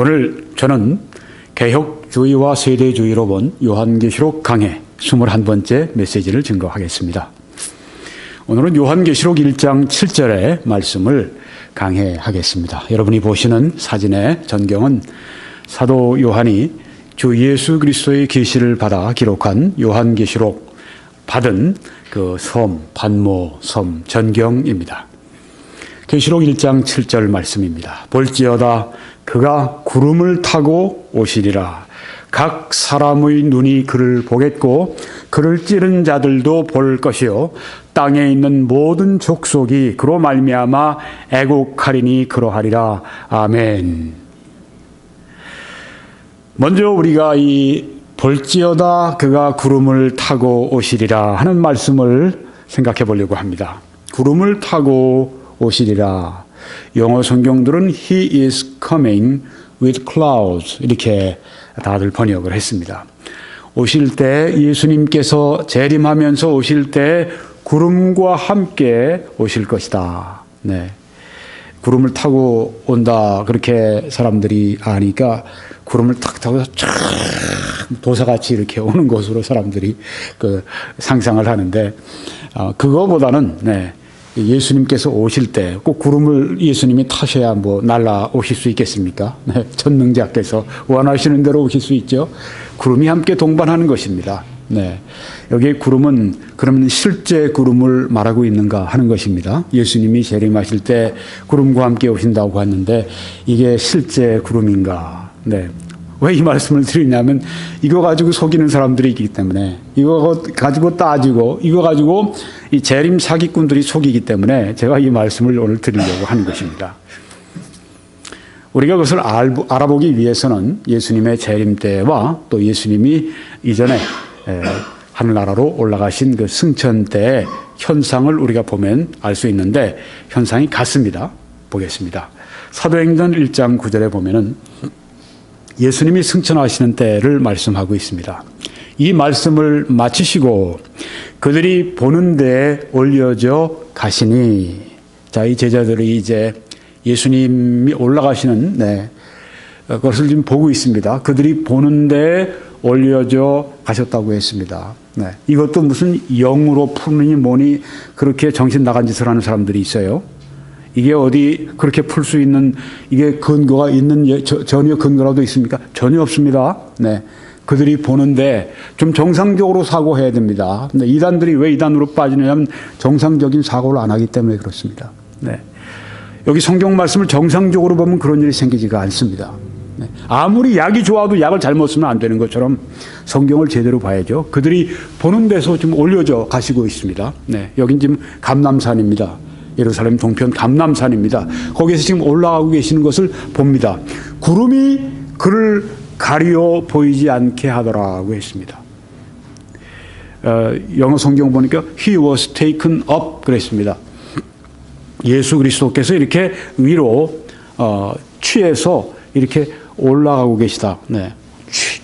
오늘 저는 개혁주의와 세대주의로 본 요한계시록 강해 21번째 메시지를 증거하겠습니다. 오늘은 요한계시록 1장 7절의 말씀을 강해하겠습니다. 여러분이 보시는 사진의 전경은 사도 요한이 주 예수 그리스도의 계시를 받아 기록한 요한계시록 받은 그 섬, 반모 섬 전경입니다. 계시록 1장 7절 말씀입니다. 볼지어다 그가 구름을 타고 오시리라. 각 사람의 눈이 그를 보겠고 그를 찌른 자들도 볼 것이요 땅에 있는 모든 족속이 그로 말미암아 애곡하리니 그러하리라. 아멘. 먼저 우리가 이 볼지어다 그가 구름을 타고 오시리라 하는 말씀을 생각해 보려고 합니다. 구름을 타고 오시리라. 영어 성경들은 He is coming with clouds 이렇게 다들 번역을 했습니다. 오실 때 예수님께서 재림하면서 오실 때 구름과 함께 오실 것이다. 네. 구름을 타고 온다 그렇게 사람들이 아니까 구름을 탁 타고 쫙 도사같이 이렇게 오는 것으로 사람들이 상상을 하는데 그거보다는 네. 예수님께서 오실 때 꼭 구름을 예수님이 타셔야 날아오실 수 있겠습니까? 네, 전능자께서 원하시는 대로 오실 수 있죠. 구름이 함께 동반하는 것입니다. 네, 여기 구름은 그러면 실제 구름을 말하고 있는가 하는 것입니다. 예수님이 재림하실 때 구름과 함께 오신다고 하는데 이게 실제 구름인가? 네. 왜 이 말씀을 드리냐면 이거 가지고 속이는 사람들이 있기 때문에 이거 가지고 따지고 이거 가지고 이 재림 사기꾼들이 속이기 때문에 제가 이 말씀을 오늘 드리려고 하는 것입니다. 우리가 그것을 알아보기 위해서는 예수님의 재림 때와 또 예수님이 이전에 하늘나라로 올라가신 그 승천 때의 현상을 우리가 보면 알 수 있는데 현상이 같습니다. 보겠습니다. 사도행전 1장 9절에 보면은 예수님이 승천하시는 때를 말씀하고 있습니다. 이 말씀을 마치시고 그들이 보는 데에 올려져 가시니 자, 이 제자들이 이제 예수님이 올라가시는 그것을 지금 보고 있습니다. 그들이 보는 데에 올려져 가셨다고 했습니다. 네. 이것도 무슨 영으로 푸느니 뭐니 그렇게 정신 나간 짓을 하는 사람들이 있어요. 이게 어디 그렇게 풀 수 있는 이게 근거가 있는 전혀 근거라도 있습니까? 전혀 없습니다. 네. 그들이 보는데 좀 정상적으로 사고해야 됩니다. 근데 이단들이 왜 이단으로 빠지냐면 정상적인 사고를 안 하기 때문에 그렇습니다. 네. 여기 성경 말씀을 정상적으로 보면 그런 일이 생기지가 않습니다. 네. 아무리 약이 좋아도 약을 잘못 쓰면 안 되는 것처럼 성경을 제대로 봐야죠. 그들이 보는 데서 좀 올려져 가시고 있습니다. 네. 여긴 지금 감람산입니다. 예루살렘 동편 감람산입니다. 거기에서 지금 올라가고 계시는 것을 봅니다. 구름이 그를 가리어 보이지 않게 하더라고 했습니다. 영어 성경 보니까 He was taken up 그랬습니다. 예수 그리스도께서 이렇게 위로 취해서 이렇게 올라가고 계시다. 네.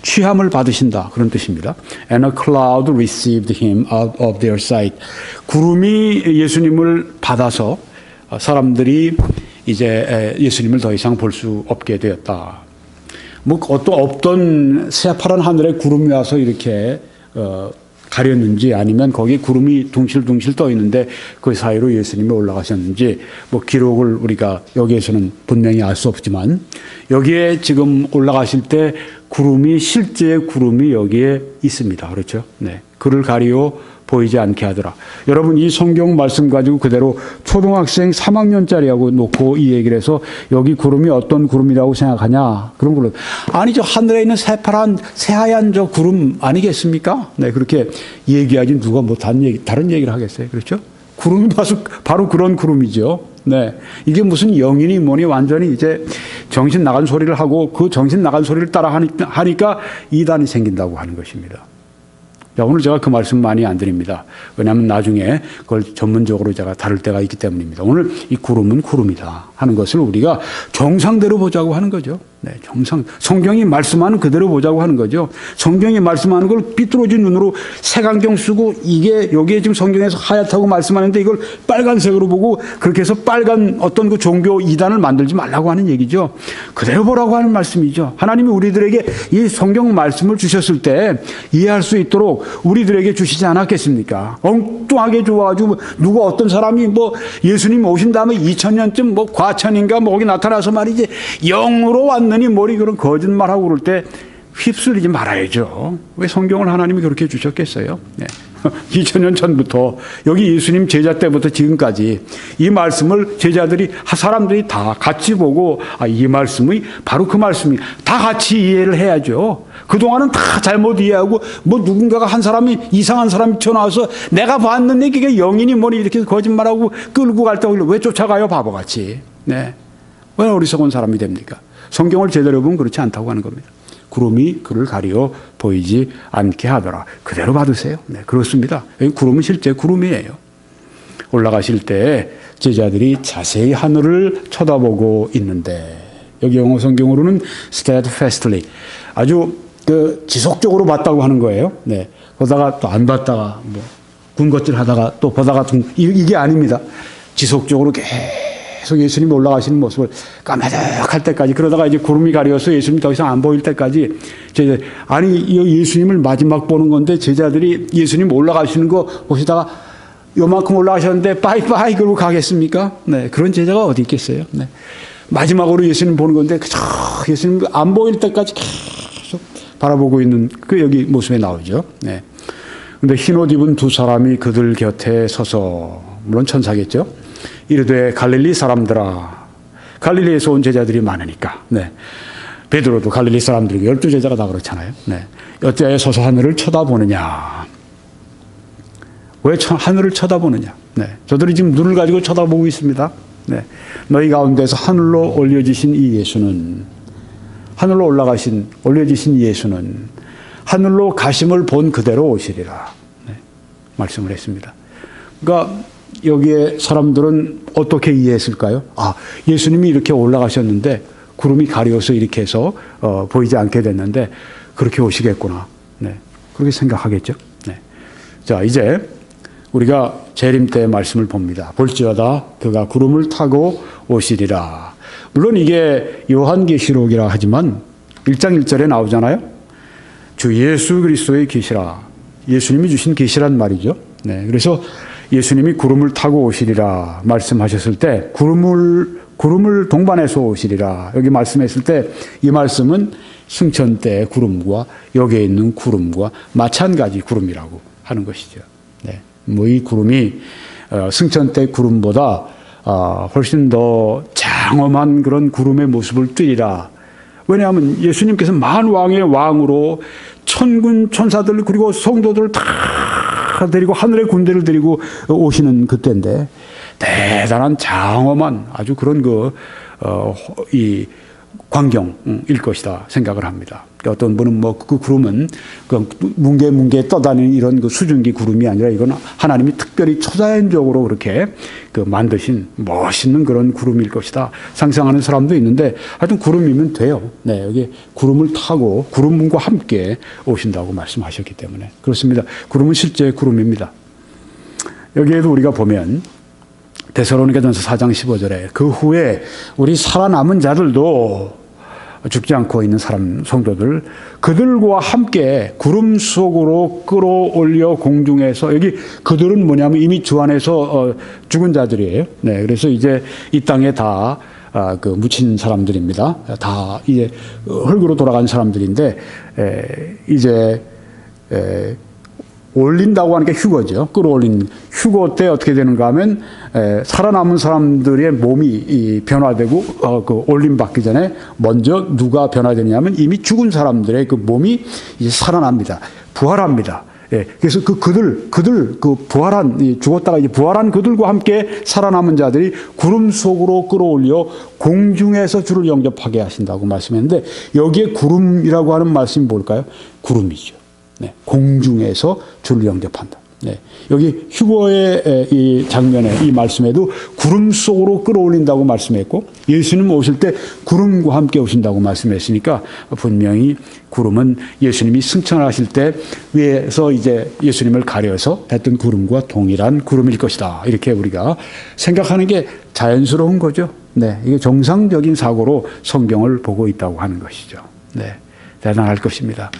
취함을 받으신다 그런 뜻입니다. And a cloud received him out of their sight. 구름이 예수님을 받아서 사람들이 이제 예수님을 더 이상 볼 수 없게 되었다. 없던 새파란 하늘에 구름이 와서 이렇게 가렸는지 아니면 거기 구름이 둥실둥실 떠 있는데 그 사이로 예수님이 올라가셨는지 기록을 우리가 여기에서는 분명히 알 수 없지만 여기에 지금 올라가실 때 구름이 실제 구름이 여기에 있습니다. 그렇죠? 네. 그를 가리어 보이지 않게 하더라. 여러분 이 성경 말씀 가지고 그대로 초등학생 3학년짜리하고 놓고 이 얘기를 해서 여기 구름이 어떤 구름이라고 생각하냐? 그런 걸로 아니죠. 하늘에 있는 새파란 새하얀 저 구름 아니겠습니까? 네, 그렇게 얘기하지 누가 다른 얘기를 하겠어요. 그렇죠? 구름이 바로 그런 구름이죠. 네. 이게 무슨 영인이 뭐니 완전히 이제 정신 나간 소리를 하고 그 정신 나간 소리를 따라 하니까 이단이 생긴다고 하는 것입니다. 자, 오늘 제가 그 말씀 많이 안 드립니다. 왜냐하면 나중에 그걸 전문적으로 제가 다룰 때가 있기 때문입니다. 오늘 이 구름은 구름이다 하는 것을 우리가 정상대로 보자고 하는 거죠. 네, 정상. 성경이 말씀하는 그대로 보자고 하는 거죠. 성경이 말씀하는 걸 삐뚤어진 눈으로 색안경 쓰고 이게 여기에 지금 성경에서 하얗다고 말씀하는데 이걸 빨간색으로 보고 그렇게 해서 빨간 어떤 그 종교 이단을 만들지 말라고 하는 얘기죠. 그대로 보라고 하는 말씀이죠. 하나님이 우리들에게 이 성경 말씀을 주셨을 때 이해할 수 있도록 우리들에게 주시지 않았겠습니까? 엉뚱하게 좋아가지고 누가 어떤 사람이 뭐 예수님 오신 다음에 2000년쯤 뭐 과천인가 뭐 거기 나타나서 말이지 영으로 왔느니 뭐리 그런 거짓말하고 그럴 때 휩쓸리지 말아야죠. 왜 성경을 하나님이 그렇게 주셨겠어요? 네. 2000년 전부터 여기 예수님 제자 때부터 지금까지 이 말씀을 제자들이 사람들이 다 같이 보고 이 말씀이 바로 그 말씀이 다 같이 이해를 해야죠. 그동안은 다 잘못 이해하고 뭐 누군가가 한 사람이 이상한 사람이 튀어나와서 내가 봤는데 그게 영인이 뭐니 이렇게 거짓말하고 끌고 갈 때 왜 쫓아가요 바보같이. 네. 왜 어리석은 사람이 됩니까? 성경을 제대로 보면 그렇지 않다고 하는 겁니다. 구름이 그를 가리어 보이지 않게 하더라. 그대로 받으세요. 네, 그렇습니다. 구름은 실제 구름이에요. 올라가실 때 제자들이 자세히 하늘을 쳐다보고 있는데 여기 영어 성경으로는 steadfastly 아주 지속적으로 봤다고 하는 거예요. 네, 보다가 또 안 봤다가 뭐 군것질 하다가 또 보다가 이게 아닙니다. 지속적으로 계속 예수님이 올라가시는 모습을 까마득할 때까지 그러다가 이제 구름이 가려서 예수님이 더 이상 안 보일 때까지 아니 예수님을 마지막 보는 건데 제자들이 예수님 올라가시는 거 보시다가 요만큼 올라가셨는데 빠이빠이 그러고 가겠습니까? 네, 그런 제자가 어디 있겠어요? 네. 마지막으로 예수님 보는 건데 예수님 안 보일 때까지 계속 바라보고 있는 그 여기 모습에 나오죠. 네. 근데 흰옷 입은 두 사람이 그들 곁에 서서 물론 천사겠죠. 이르되 갈릴리 사람들아. 갈릴리에서 온 제자들이 많으니까. 네. 베드로도 갈릴리 사람들이고 12제자가 다 그렇잖아요. 네. 어찌하여 서서 하늘을 쳐다보느냐. 왜 하늘을 쳐다보느냐. 네. 저들이 지금 눈을 가지고 쳐다보고 있습니다. 네. 너희 가운데서 하늘로 올려지신 이 예수는 하늘로 올려지신 예수는 하늘로 가심을 본 그대로 오시리라. 네. 말씀을 했습니다. 그러니까 여기에 사람들은 어떻게 이해했을까요? 예수님이 이렇게 올라가셨는데 구름이 가려서 이렇게 해서 보이지 않게 됐는데 그렇게 오시겠구나. 네, 그렇게 생각하겠죠. 네. 자, 이제 우리가 재림 때의 말씀을 봅니다. 볼지어다 그가 구름을 타고 오시리라. 물론 이게 요한계시록이라 하지만 1장 1절에 나오잖아요. 주 예수 그리스도의 계시라. 예수님이 주신 계시란 말이죠. 네, 그래서 예수님이 구름을 타고 오시리라 말씀하셨을 때 구름을 동반해서 오시리라 여기 말씀했을 때 이 말씀은 승천 때의 구름과 여기에 있는 구름과 마찬가지 구름이라고 하는 것이죠. 네. 뭐 이 구름이 승천 때 구름보다 훨씬 더 장엄한 그런 구름의 모습을 띠리라. 왜냐하면 예수님께서 만왕의 왕으로 천군 천사들 그리고 성도들을 다 데리고 하늘의 군대를 데리고 오시는 그때인데 대단한 장엄한 아주 그런 이 광경일 것이다 생각을 합니다. 그러니까 어떤 분은 뭐 그 구름은 그 뭉게뭉게 떠다니는 이런 그 수증기 구름이 아니라 이건 하나님이 특별히 초자연적으로 그렇게 만드신 멋있는 그런 구름일 것이다 상상하는 사람도 있는데 하여튼 구름이면 돼요. 네, 여기 구름을 타고 구름과 함께 오신다고 말씀하셨기 때문에 그렇습니다. 구름은 실제 구름입니다. 여기에도 우리가 보면 데살로니가전서 4장 15절에 그 후에 우리 살아남은 자들도 죽지 않고 있는 성도들 그들과 함께 구름 속으로 끌어올려 공중에서 여기 그들은 뭐냐면 이미 주 안에서 죽은 자들이에요. 네, 그래서 이제 이 땅에 다 묻힌 사람들입니다. 다 이제 흙으로 돌아간 사람들인데 이제 올린다고 하는 게 휴거죠. 끌어올린 휴거 때 어떻게 되는가 하면 살아남은 사람들의 몸이 변화되고 그 올림 받기 전에 먼저 누가 변화되냐면 이미 죽은 사람들의 그 몸이 이제 살아납니다. 부활합니다. 예, 그래서 그들 부활한 죽었다가 이제 부활한 그들과 함께 살아남은 자들이 구름 속으로 끌어올려 공중에서 주를 영접하게 하신다고 말씀했는데 여기에 구름이라고 하는 말씀이 뭘까요? 구름이죠. 네, 공중에서 주를 영접한다. 네, 여기 휴거의 이 장면에 이 말씀에도 구름 속으로 끌어올린다고 말씀했고 예수님 오실 때 구름과 함께 오신다고 말씀했으니까 분명히 구름은 예수님이 승천하실 때 위에서 이제 예수님을 가려서 했던 구름과 동일한 구름일 것이다. 이렇게 우리가 생각하는 게 자연스러운 거죠. 네, 이게 정상적인 사고로 성경을 보고 있다고 하는 것이죠. 네, 대단할 것입니다.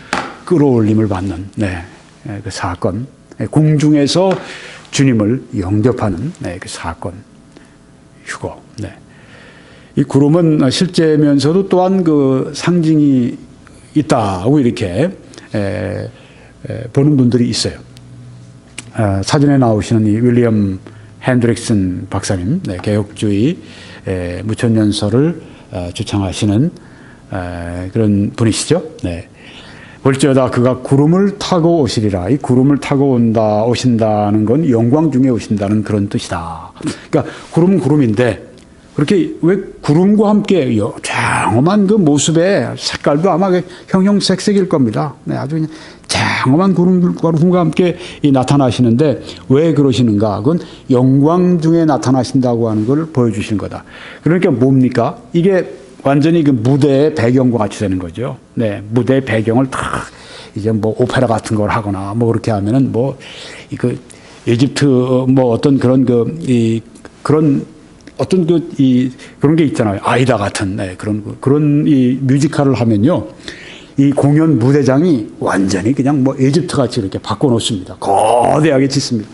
끌어올림을 받는 그 사건. 공중에서 주님을 영접하는 그 사건, 휴거. 네. 이 구름은 실제면서도 또한 그 상징이 있다고 이렇게 보는 분들이 있어요. 사진에 나오시는 이 윌리엄 핸드릭슨 박사님, 개혁주의 무천년설을 주창하시는 그런 분이시죠. 네. 볼지어다 그가 구름을 타고 오시리라. 이 구름을 타고 오신다는 건 영광 중에 오신다는 그런 뜻이다. 그러니까 구름은 구름인데 그렇게 왜 구름과 함께 장엄한 그 모습의 색깔도 아마 형형색색일 겁니다. 네, 아주 그냥 장엄한 구름과 함께 나타나시는데 왜 그러시는가? 그건 영광 중에 나타나신다고 하는 걸 보여주시는 거다. 그러니까 뭡니까? 이게 완전히 그 무대의 배경과 같이 되는 거죠. 네, 무대의 배경을 탁 이제 뭐 오페라 같은 걸 하거나 뭐 그렇게 하면은 뭐 그 이집트 뭐 어떤 그런 그런 어떤 그런 게 있잖아요. 아이다 같은 그런 이 뮤지컬을 하면요, 이 공연 무대장이 완전히 그냥 뭐 이집트 같이 이렇게 바꿔놓습니다. 거대하게 짓습니다.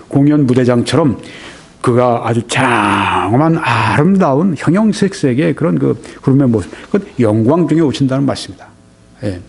공연 무대장처럼. 그가 아주 장엄한 아름다운 형형색색의 그런 그 구름의 모습, 그건 영광 중에 오신다는 말씀입니다. 예.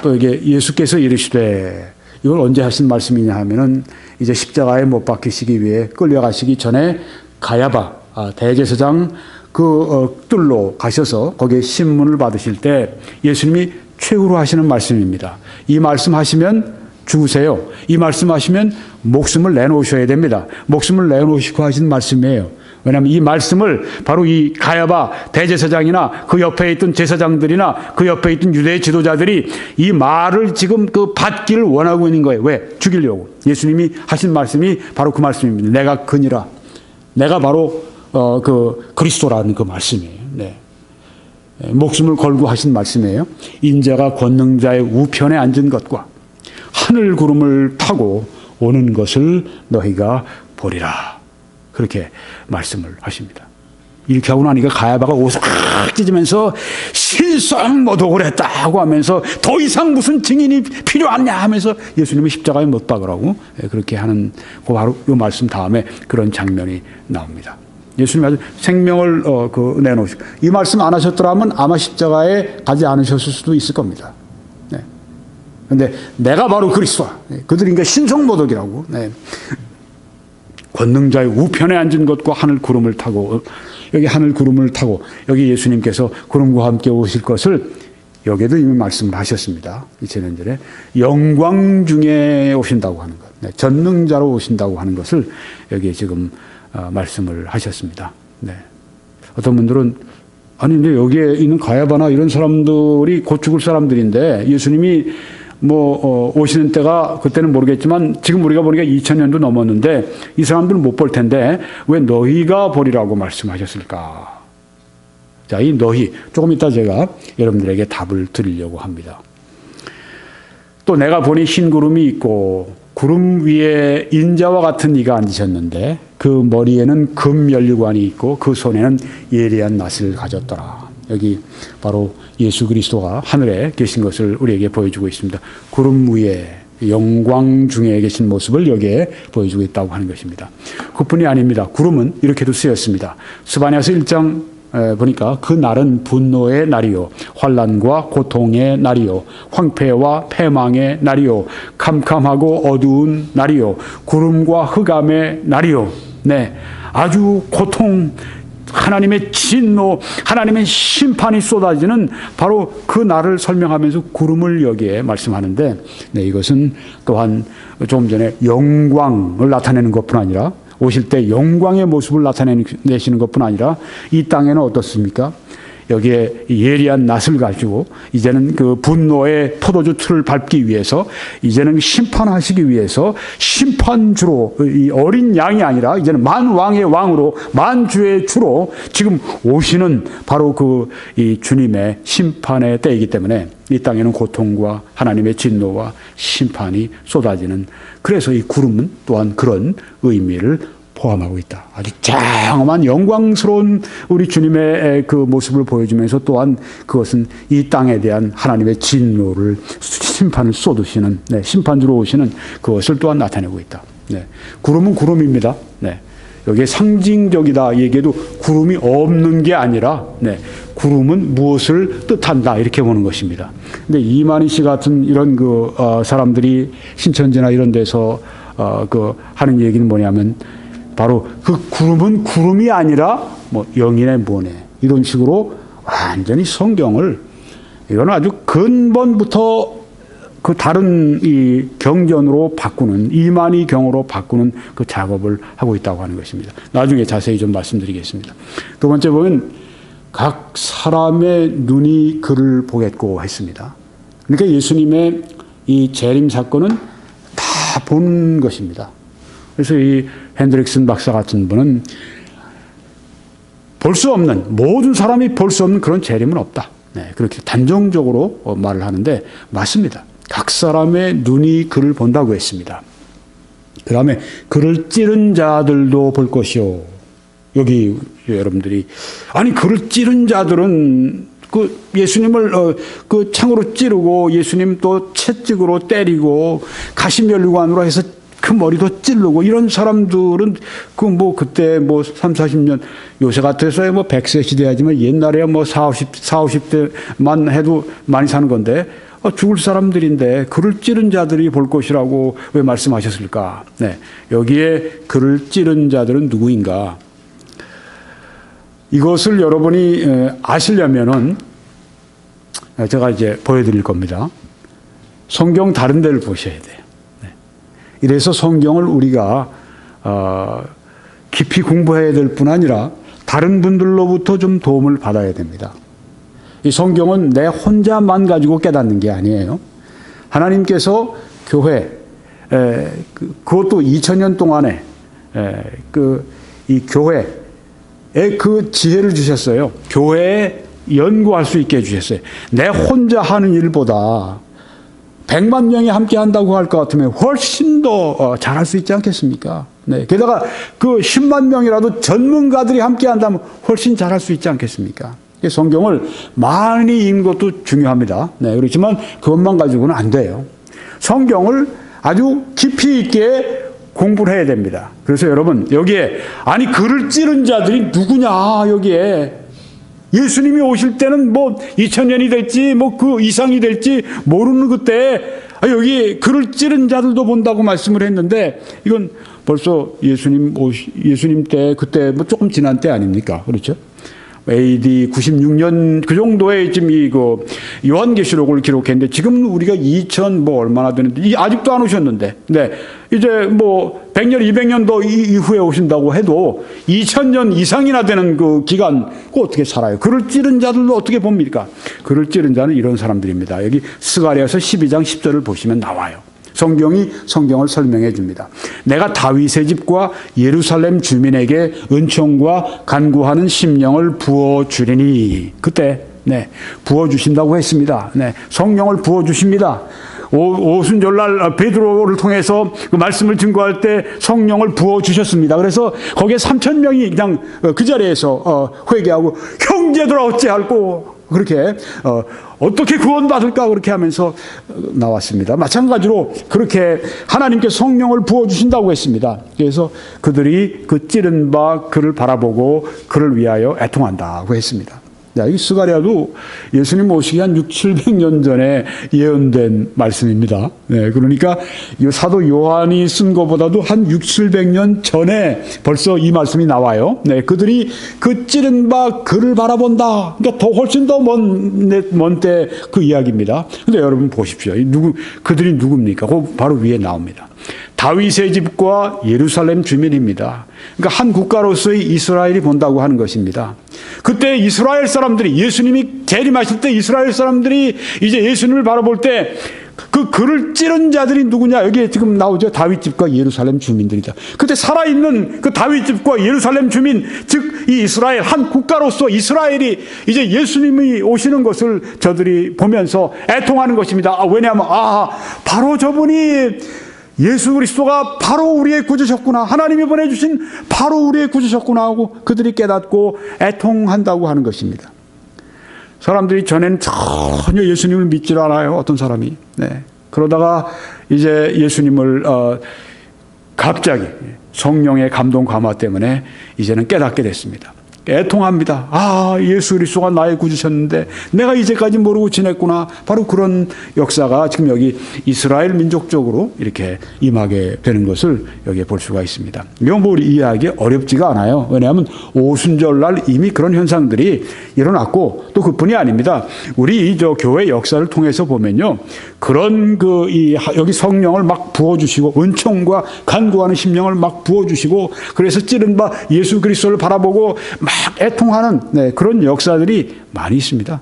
또 이게 예수께서 이르시되 이걸 언제 하신 말씀이냐 하면은 이제 십자가에 못 박히시기 위해 끌려가시기 전에 가야바 대제사장 그 뜰로 가셔서 거기에 신문을 받으실 때 예수님이 최후로 하시는 말씀입니다. 이 말씀 하시면 죽으세요. 이 말씀하시면 목숨을 내놓으셔야 됩니다. 목숨을 내놓으시고 하신 말씀이에요. 왜냐하면 이 말씀을 바로 이 가야바 대제사장이나 그 옆에 있던 제사장들이나 그 옆에 있던 유대의 지도자들이 이 말을 지금 그 받기를 원하고 있는 거예요. 왜? 죽이려고. 예수님이 하신 말씀이 바로 그 말씀입니다. 내가 그니라. 내가 바로 그 그리스도라는 그 말씀이에요. 네. 목숨을 걸고 하신 말씀이에요. 인자가 권능자의 우편에 앉은 것과 하늘 구름을 타고 오는 것을 너희가 보리라. 그렇게 말씀을 하십니다. 이렇게 하고 나니까 가야바가 옷을 찢으면서 실상 모독을 했다고 하면서 더 이상 무슨 증인이 필요하냐 하면서 예수님을 십자가에 못 박으라고 그렇게 하는 바로 이 말씀 다음에 그런 장면이 나옵니다. 예수님이 아주 생명을 내놓으시고 이 말씀 안 하셨더라면 아마 십자가에 가지 않으셨을 수도 있을 겁니다. 그런데 내가 바로 그리스도야. 그들이 그러니까 신성모독이라고. 네. 권능자의 우편에 앉은 것과 하늘 구름을 타고 여기 하늘 구름을 타고 여기 예수님께서 구름과 함께 오실 것을 여기에도 이미 말씀을 하셨습니다. 2000년 전에 영광 중에 오신다고 하는 것, 네. 전능자로 오신다고 하는 것을 여기에 지금 말씀을 하셨습니다. 네. 어떤 분들은 아니 근데 여기에 있는 가야바나 이런 사람들이 곧 죽을 사람들인데 예수님이 오시는 때가 그때는 모르겠지만 지금 우리가 보니까 2000년도 넘었는데 이 사람들은 못 볼 텐데 왜 너희가 보리라고 말씀하셨을까? 자, 이 너희 조금 이따 제가 여러분들에게 답을 드리려고 합니다. 또 내가 보니 흰 구름이 있고 구름 위에 인자와 같은 이가 앉으셨는데 그 머리에는 금 면류관이 있고 그 손에는 예리한 낫을 가졌더라. 여기 바로 예수 그리스도가 하늘에 계신 것을 우리에게 보여주고 있습니다. 구름 위에 영광 중에 계신 모습을 여기에 보여주고 있다고 하는 것입니다. 그뿐이 아닙니다. 구름은 이렇게도 쓰였습니다. 스바냐서 1장 보니까 그 날은 분노의 날이요 환난과 고통의 날이요 황폐와 패망의 날이요 캄캄하고 어두운 날이요 구름과 흑암의 날이요. 네, 아주 고통, 하나님의 진노, 하나님의 심판이 쏟아지는 바로 그 날을 설명하면서 구름을 여기에 말씀하는데, 네, 이것은 또한 조금 전에 영광을 나타내는 것뿐 아니라 오실 때 영광의 모습을 나타내시는 것뿐 아니라 이 땅에는 어떻습니까? 여기에 예리한 낫을 가지고 이제는 그 분노의 포도주 틀을 밟기 위해서 이제는 심판하시기 위해서 심판주로 이 어린 양이 아니라 이제는 만왕의 왕으로 만주의 주로 지금 오시는 바로 그 이 주님의 심판의 때이기 때문에 이 땅에는 고통과 하나님의 진노와 심판이 쏟아지는, 그래서 이 구름은 또한 그런 의미를 포함하고 있다. 아주 장엄한 영광스러운 우리 주님의 그 모습을 보여주면서 또한 그것은 이 땅에 대한 하나님의 진노를, 심판을 쏟으시는, 심판주로 오시는 그것을 또한 나타내고 있다. 구름은 구름입니다. 여기에 상징적이다 얘기해도 구름이 없는 게 아니라 구름은 무엇을 뜻한다 이렇게 보는 것입니다. 근데 이만희 씨 같은 이런 그 사람들이 신천지나 이런 데서 그 하는 얘기는 뭐냐면 바로 그 구름은 구름이 아니라 뭐 영인의 모네 이런 식으로 완전히 성경을 이거는 아주 근본부터 그 다른 이 경전으로 바꾸는, 이만희 경으로 바꾸는 그 작업을 하고 있다고 하는 것입니다. 나중에 자세히 좀 말씀드리겠습니다. 두 번째 보면 각 사람의 눈이 그를 보겠고 했습니다. 그러니까 예수님의 이 재림 사건은 다 본 것입니다. 그래서 이 핸드릭슨 박사 같은 분은 볼 수 없는, 모든 사람이 볼 수 없는 그런 재림은 없다. 그렇게 단정적으로 말을 하는데 맞습니다. 각 사람의 눈이 그를 본다고 했습니다. 그 다음에 그를 찌른 자들도 볼 것이요. 여기 여러분들이 아니 그를 찌른 자들은 그 예수님을 그 창으로 찌르고 예수님 또 채찍으로 때리고 가시면류관으로 해서 그 머리도 찌르고 이런 사람들은 그 뭐 그때 뭐 3, 40년 요새 같아서야 뭐 100세 시대야지만 옛날에 뭐 50대만 해도 많이 사는 건데 죽을 사람들인데 그를 찌른 자들이 볼 것이라고 왜 말씀하셨을까? 여기에 그를 찌른 자들은 누구인가? 이것을 여러분이 아시려면은 제가 이제 보여드릴 겁니다. 성경 다른 데를 보셔야 돼요. 이래서 성경을 우리가 깊이 공부해야 될 뿐 아니라 다른 분들로부터 좀 도움을 받아야 됩니다. 이 성경은 내 혼자만 가지고 깨닫는 게 아니에요. 하나님께서 교회, 그것도 2000년 동안에 이 교회에 그 지혜를 주셨어요. 교회에 연구할 수 있게 해주셨어요. 내 혼자 하는 일보다 100만 명이 함께 한다고 할 것 같으면 훨씬 더 잘할 수 있지 않겠습니까? 게다가 그 10만 명이라도 전문가들이 함께 한다면 훨씬 잘할 수 있지 않겠습니까? 성경을 많이 읽는 것도 중요합니다. 그렇지만 그것만 가지고는 안 돼요. 성경을 아주 깊이 있게 공부를 해야 됩니다. 그래서 여러분 여기에 아니 그를 찌른 자들이 누구냐 여기에 예수님이 오실 때는 뭐 2000년이 될지 뭐 그 이상이 될지 모르는 그때 여기 그를 찌른 자들도 본다고 말씀을 했는데 이건 벌써 예수님 때 그때 뭐 조금 지난 때 아닙니까? 그렇죠? AD 96년 그 정도에 지금 이거 요한계시록을 기록했는데 지금 우리가 2000 뭐 얼마나 되는데 아직도 안 오셨는데 이제 뭐 100년 200년 더 이후에 오신다고 해도 2000년 이상이나 되는 그 기간 그 어떻게 살아요? 그를 찌른 자들도 어떻게 봅니까? 그를 찌른 자는 이런 사람들입니다. 여기 스가랴서 12장 10절을 보시면 나와요. 성경이 성경을 설명해 줍니다. 내가 다윗의 집과 예루살렘 주민에게 은총과 간구하는 심령을 부어주리니 그때 부어주신다고 했습니다. 성령을 부어주십니다. 오순절날 베드로를 통해서 그 말씀을 증거할 때 성령을 부어주셨습니다. 그래서 거기에 3,000명이 그냥 그 자리에서 회개하고 형제들아 어찌할꼬 그렇게 어떻게 구원받을까 그렇게 하면서 나왔습니다. 마찬가지로 그렇게 하나님께 성령을 부어주신다고 했습니다. 그래서 그들이 그 찌른 바 그를 바라보고 그를 위하여 애통한다고 했습니다. 이 스가랴도 예수님 오시기 한 600-700년 전에 예언된 말씀입니다. 그러니까 사도 요한이 쓴 것보다도 한 600-700년 전에 벌써 이 말씀이 나와요. 그들이 그 찌른 바 그를 바라본다. 그러니까 더 훨씬 더 먼 때 그 이야기입니다. 근데 여러분 보십시오. 그들이 누굽니까? 그 바로 위에 나옵니다. 다윗의 집과 예루살렘 주민입니다. 그러니까 한 국가로서의 이스라엘이 본다고 하는 것입니다. 그때 이스라엘 사람들이 예수님이 재림하실 때 이스라엘 사람들이 이제 예수님을 바라볼 때 그 그를 찌른 자들이 누구냐? 여기에 지금 나오죠. 다윗 집과 예루살렘 주민들이다. 그때 살아있는 그 다윗 집과 예루살렘 주민, 즉 이 이스라엘 한 국가로서 이스라엘이 이제 예수님이 오시는 것을 저들이 보면서 애통하는 것입니다. 왜냐하면 바로 저분이 예수 그리스도가 바로 우리의 구주셨구나. 하나님이 보내주신 바로 우리의 구주셨구나 하고 그들이 깨닫고 애통한다고 하는 것입니다. 사람들이 전에는 전혀 예수님을 믿질 않아요. 어떤 사람이. 네. 그러다가 이제 예수님을 갑자기 성령의 감동 감화 때문에 이제는 깨닫게 됐습니다. 애통합니다. 예수 그리스도가 나의 구주셨는데 내가 이제까지 모르고 지냈구나. 바로 그런 역사가 지금 여기 이스라엘 민족적으로 이렇게 임하게 되는 것을 여기에 볼 수가 있습니다. 이건 뭐 이해하기 어렵지가 않아요. 왜냐하면 오순절날 이미 그런 현상들이 일어났고 또 그뿐이 아닙니다. 우리 저 교회 역사를 통해서 보면요. 그런 여기 성령을 막 부어주시고 은총과 간구하는 심령을 막 부어주시고 그래서 찌른 바 예수 그리스도를 바라보고 막 애통하는 그런 역사들이 많이 있습니다.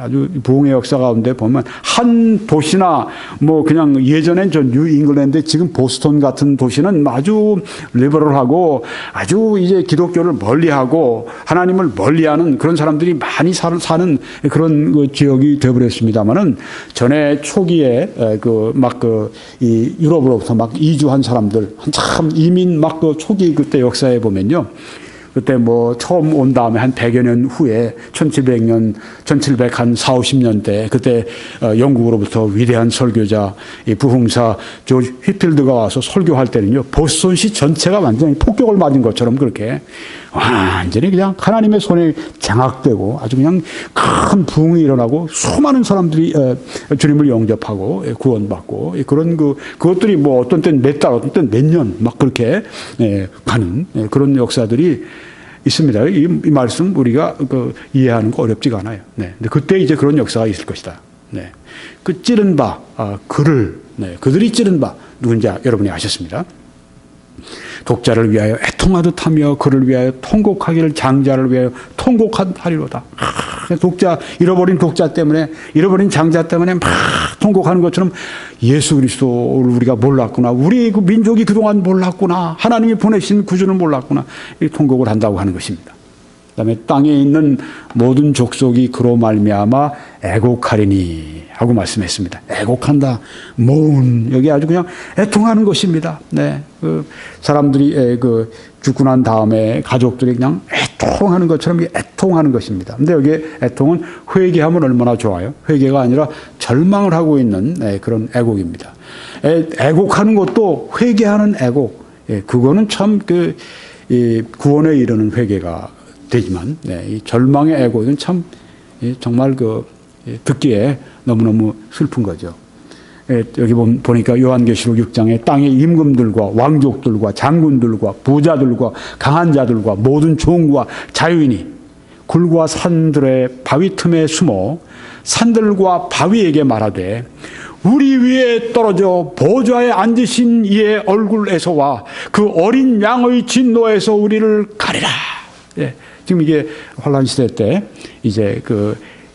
아주 부흥의 역사 가운데 보면 한 도시나 뭐 그냥 예전엔 저 뉴 잉글랜드 지금 보스턴 같은 도시는 아주 리버럴하고 아주 이제 기독교를 멀리하고 하나님을 멀리하는 그런 사람들이 많이 사는 그런 그 지역이 되어버렸습니다만은 전에 초기에 이 유럽으로부터 막 이주한 사람들 한참 이민 막 그 초기 그때 역사에 보면요. 그때 뭐 처음 온 다음에 한 100여 년 후에 1700년, 1750년대 그때 영국으로부터 위대한 설교자 부흥사 조지 휘필드가 와서 설교할 때는요. 보스턴시 전체가 완전히 폭격을 맞은 것처럼 그렇게 완전히 그냥 하나님의 손에 장악되고 아주 그냥 큰 부흥이 일어나고 수많은 사람들이 주님을 영접하고 구원받고 그런 그것들이 뭐 어떤 때는 몇 달, 어떤 때는 몇 년 막 그렇게 가는 그런 역사들이 있습니다. 이 말씀 우리가 이해하는 거 어렵지가 않아요. 근데 그때 이제 그런 역사가 있을 것이다. 그 찌른 바, 그들이 찌른 바 누군지 여러분이 아셨습니다. 독자를 위하여 애통하듯 하며 그를 위하여 통곡하기를 장자를 위하여 통곡하리로다. 잃어버린 독자 때문에 잃어버린 장자 때문에 막 통곡하는 것처럼 예수 그리스도를 우리가 몰랐구나. 우리 그 민족이 그동안 몰랐구나. 하나님이 보내신 구주는 몰랐구나. 이 통곡을 한다고 하는 것입니다. 그다음에 땅에 있는 모든 족속이 그로 말미암아 애곡하리니 하고 말씀했습니다. 애곡한다. 모은 여기 아주 그냥 애통하는 것입니다. 사람들이 죽고 난 다음에 가족들이 그냥 애통하는 것처럼 애통하는 것입니다. 근데 여기 애통은 회개하면 얼마나 좋아요. 회개가 아니라 절망을 하고 있는 그런 애곡입니다. 애곡하는 것도 회개하는 애곡. 그거는 참 구원에 이르는 회개가 되지만 이 절망의 애곡은 참 정말 듣기에 너무너무 슬픈 거죠. 여기 보니까 요한계시록 6장에 땅의 임금들과 왕족들과 장군들과 부자들과 강한 자들과 모든 종과 자유인이 굴과 산들의 바위 틈에 숨어 산들과 바위에게 말하되 우리 위에 떨어져 보좌에 앉으신 이의 얼굴에서와 그 어린 양의 진노에서 우리를 가리라. 지금 이게 환란 시대 때 이제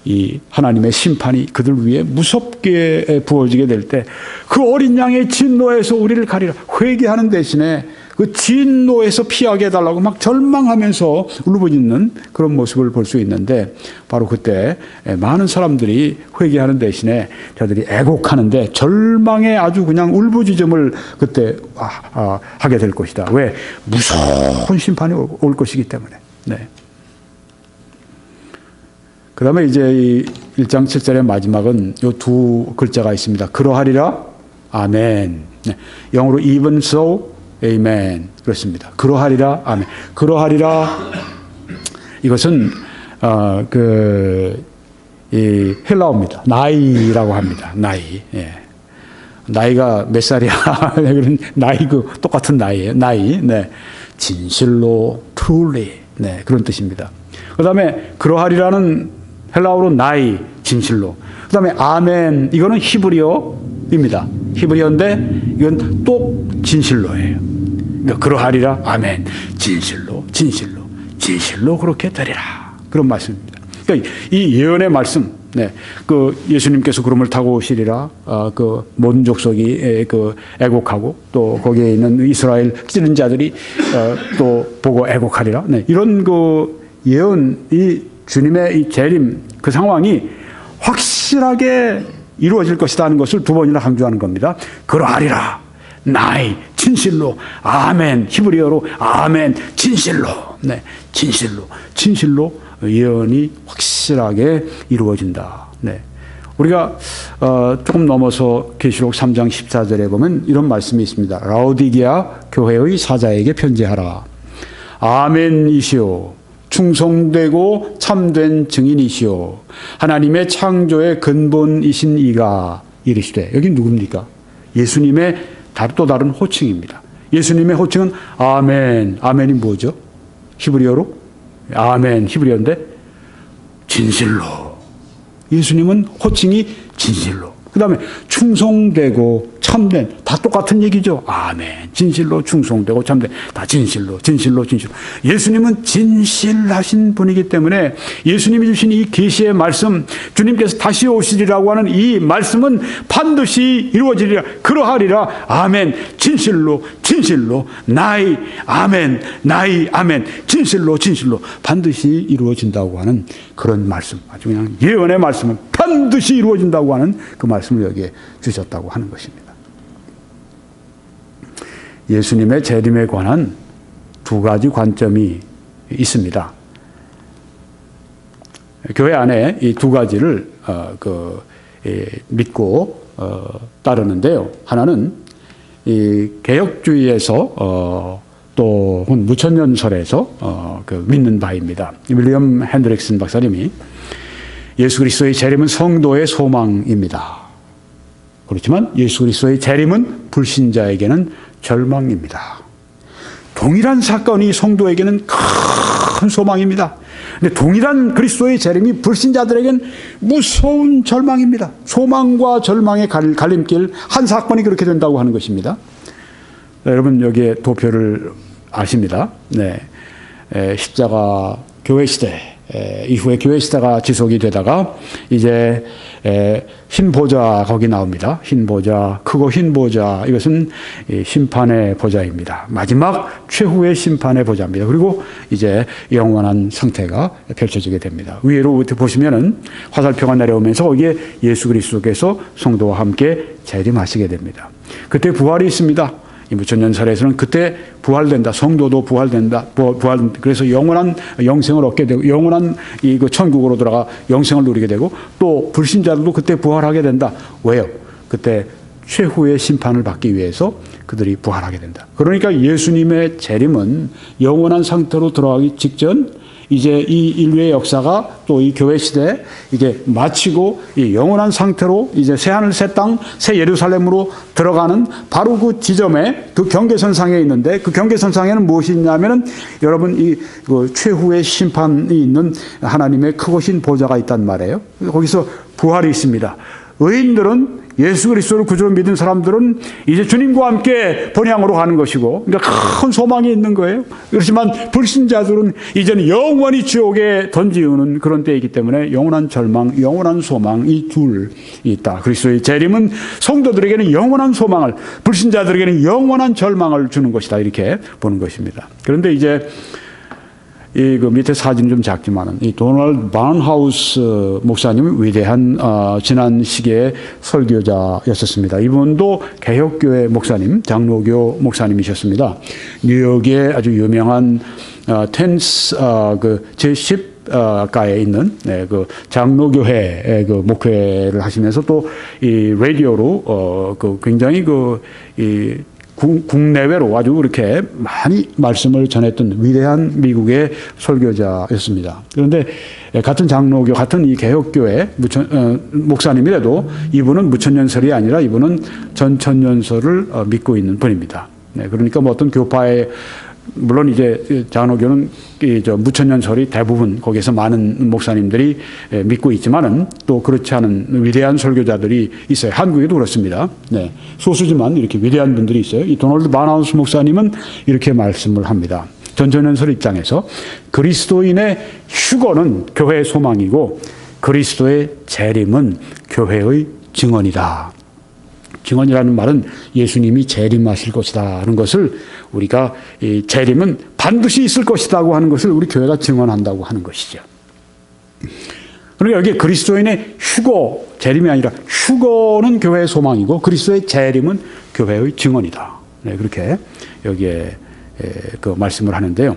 이 하나님의 심판이 그들 위에 무섭게 부어지게 될 때 그 어린 양의 진노에서 우리를 가리라. 회개하는 대신에 그 진노에서 피하게 해달라고 막 절망하면서 울부짖는 그런 모습을 볼 수 있는데 바로 그때 많은 사람들이 회개하는 대신에 저들이 애곡하는데 절망의 아주 그냥 울부짖음을 그때 하게 될 것이다. 왜? 무서운 심판이 올 것이기 때문에. 그 다음에 이제 이 1장 7절의 마지막은 요 두 글자가 있습니다. 그러하리라, 아멘. 영어로 even so, amen. 그렇습니다. 그러하리라, 아멘. 그러하리라, 이것은, 이 헬라어입니다. 나이라고 합니다. 나이. 나이가 몇 살이야? 그런 나이, 똑같은 나이예요. 나이. 진실로, truly. 그런 뜻입니다. 그 다음에 그러하리라는 헬라어로 나이, 진실로. 그 다음에 아멘, 이거는 히브리어 진실로입니다. 히브리어인데 이건 또 진실로예요. 그러니까 그러하리라. 아멘. 진실로, 진실로, 진실로 그렇게 되리라. 그런 말씀입니다. 그러니까 이 예언의 말씀, 네, 그 예수님께서 구름을 타고 오시리라. 그 모든 족속이 그 애곡하고 또 거기에 있는 이스라엘 찌른 자들이 또 보고 애곡하리라. 네, 이런 그 예언, 이 주님의 이 재림 그 상황이 확실하게 이루어질 것이다 하는 것을 두 번이나 강조하는 겁니다. 그러하리라. 나이 진실로. 아멘. 히브리어로 아멘. 진실로. 네, 진실로. 진실로 예언이 확실하게 이루어진다. 네. 우리가 조금 넘어서 계시록 3장 14절에 보면 이런 말씀이 있습니다. 라오디게아 교회의 사자에게 편지하라. 아멘이시오. 충성되고 참된 증인이시오. 하나님의 창조의 근본이신 이가 이르시되. 여기 누굽니까? 예수님의 또 다른 호칭입니다. 예수님의 호칭은 아멘. 아멘이 뭐죠? 히브리어로? 아멘. 히브리어인데 진실로. 예수님은 호칭이 진실로. 그 다음에 충성되고 참된. 다 똑같은 얘기죠. 아멘. 진실로, 충성되고 참된. 다 진실로, 진실로, 진실로. 예수님은 진실하신 분이기 때문에 예수님이 주신 이 계시의 말씀, 주님께서 다시 오시리라고 하는 이 말씀은 반드시 이루어지리라. 그러하리라. 아멘. 진실로, 진실로. 나이, 아멘. 나이, 아멘. 진실로, 진실로. 반드시 이루어진다고 하는 그런 말씀. 아주 그냥 예언의 말씀은 반드시 이루어진다고 하는 그 말씀을 여기에 주셨다고 하는 것입니다. 예수님의 재림에 관한 두 가지 관점이 있습니다. 교회 안에 이 두 가지를 믿고 따르는데요. 하나는 이 개혁주의에서 또 무천년설에서 믿는 바입니다. 윌리엄 핸드릭슨 박사님이 예수 그리스도의 재림은 성도의 소망입니다. 그렇지만 예수 그리스도의 재림은 불신자에게는 절망입니다. 동일한 사건이 성도에게는 큰 소망입니다. 근데 동일한 그리스도의 재림이 불신자들에게는 무서운 절망입니다. 소망과 절망의 갈림길, 한 사건이 그렇게 된다고 하는 것입니다. 여러분 여기에 도표를 아십니다. 네, 십자가 교회 시대 이후에 교회 시대가 지속이 되다가 이제 흰 보좌 거기 나옵니다. 흰 보좌, 크고 흰 보좌, 이것은 심판의 보좌입니다. 마지막 최후의 심판의 보좌입니다. 그리고 이제 영원한 상태가 펼쳐지게 됩니다. 위로 보시면은 화살표가 내려오면서 거기에 예수 그리스도께서 성도와 함께 재림하시게 됩니다. 그때 부활이 있습니다. 이 무천년설에서는 그때 부활된다. 성도도 부활된다. 그래서 영원한 영생을 얻게 되고, 영원한 그 천국으로 들어가 영생을 누리게 되고, 또 불신자들도 그때 부활하게 된다. 왜요? 그때 최후의 심판을 받기 위해서 그들이 부활하게 된다. 그러니까 예수님의 재림은 영원한 상태로 들어가기 직전 이제 이 인류의 역사가 또 이 교회 시대에 이게 마치고 이 영원한 상태로 이제 새하늘 새 땅 새 예루살렘으로 들어가는 바로 그 지점에 그 경계선상에 있는데, 그 경계선상에는 무엇이 있냐면은 여러분 그 최후의 심판이 있는 하나님의 크고 신 보좌가 있단 말이에요. 거기서 부활이 있습니다. 의인들은, 예수 그리스도를 구주로 믿은 사람들은 이제 주님과 함께 본향으로 가는 것이고, 그러니까 큰 소망이 있는 거예요. 그렇지만 불신자들은 이제는 영원히 지옥에 던지우는 그런 때이기 때문에 영원한 절망, 영원한 소망, 이 둘이 있다. 그리스도의 재림은 성도들에게는 영원한 소망을, 불신자들에게는 영원한 절망을 주는 것이다. 이렇게 보는 것입니다. 그런데 이제 그 밑에 사진은 좀 작지만은 이 도널드 바운하우스 목사님은 위대한 지난 시기의 설교자였었습니다. 이분도 개혁교회 목사님, 장로교 목사님이셨습니다. 뉴욕의 아주 유명한 텐스 그 제10가에 있는 그 장로교회 그 목회를 하시면서 또 이 라디오로 그 굉장히 국내외로 아주 그렇게 많이 말씀을 전했던 위대한 미국의 설교자였습니다. 그런데 같은 장로교, 같은 이 개혁교회 목사님이라도 이분은 무천년설이 아니라 이분은 전천년설을 믿고 있는 분입니다. 네, 그러니까 뭐 어떤 교파의 물론 이제 장로교는 무천년설이 대부분 거기에서 많은 목사님들이 믿고 있지만은 또 그렇지 않은 위대한 설교자들이 있어요. 한국에도 그렇습니다. 네. 소수지만 이렇게 위대한 분들이 있어요. 이 도널드 바나우스 목사님은 이렇게 말씀을 합니다. 전천년설 입장에서 그리스도인의 휴거는 교회의 소망이고 그리스도의 재림은 교회의 증언이다. 증언이라는 말은 예수님이 재림하실 것이다 하는 것을 우리가 이 재림은 반드시 있을 것이라고 하는 것을 우리 교회가 증언한다고 하는 것이죠. 그러니까 여기 그리스도인의 휴거, 재림이 아니라 휴거는 교회의 소망이고 그리스도의 재림은 교회의 증언이다. 네, 그렇게 여기에 그 말씀을 하는데요.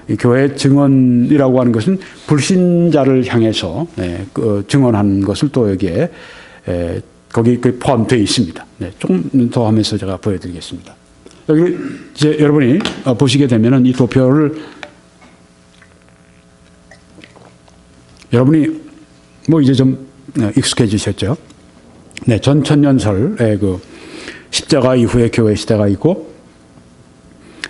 이 교회의 증언이라고 하는 것은 불신자를 향해서 그 증언하는 것을 또 여기에 거기 포함되어 있습니다. 네, 조금 더 하면서 제가 보여드리겠습니다. 여기 이제 여러분이 보시게 되면은 이 도표를 여러분이 뭐 이제 좀 익숙해지셨죠? 네, 전천년설의 그 십자가 이후의 교회 시대가 있고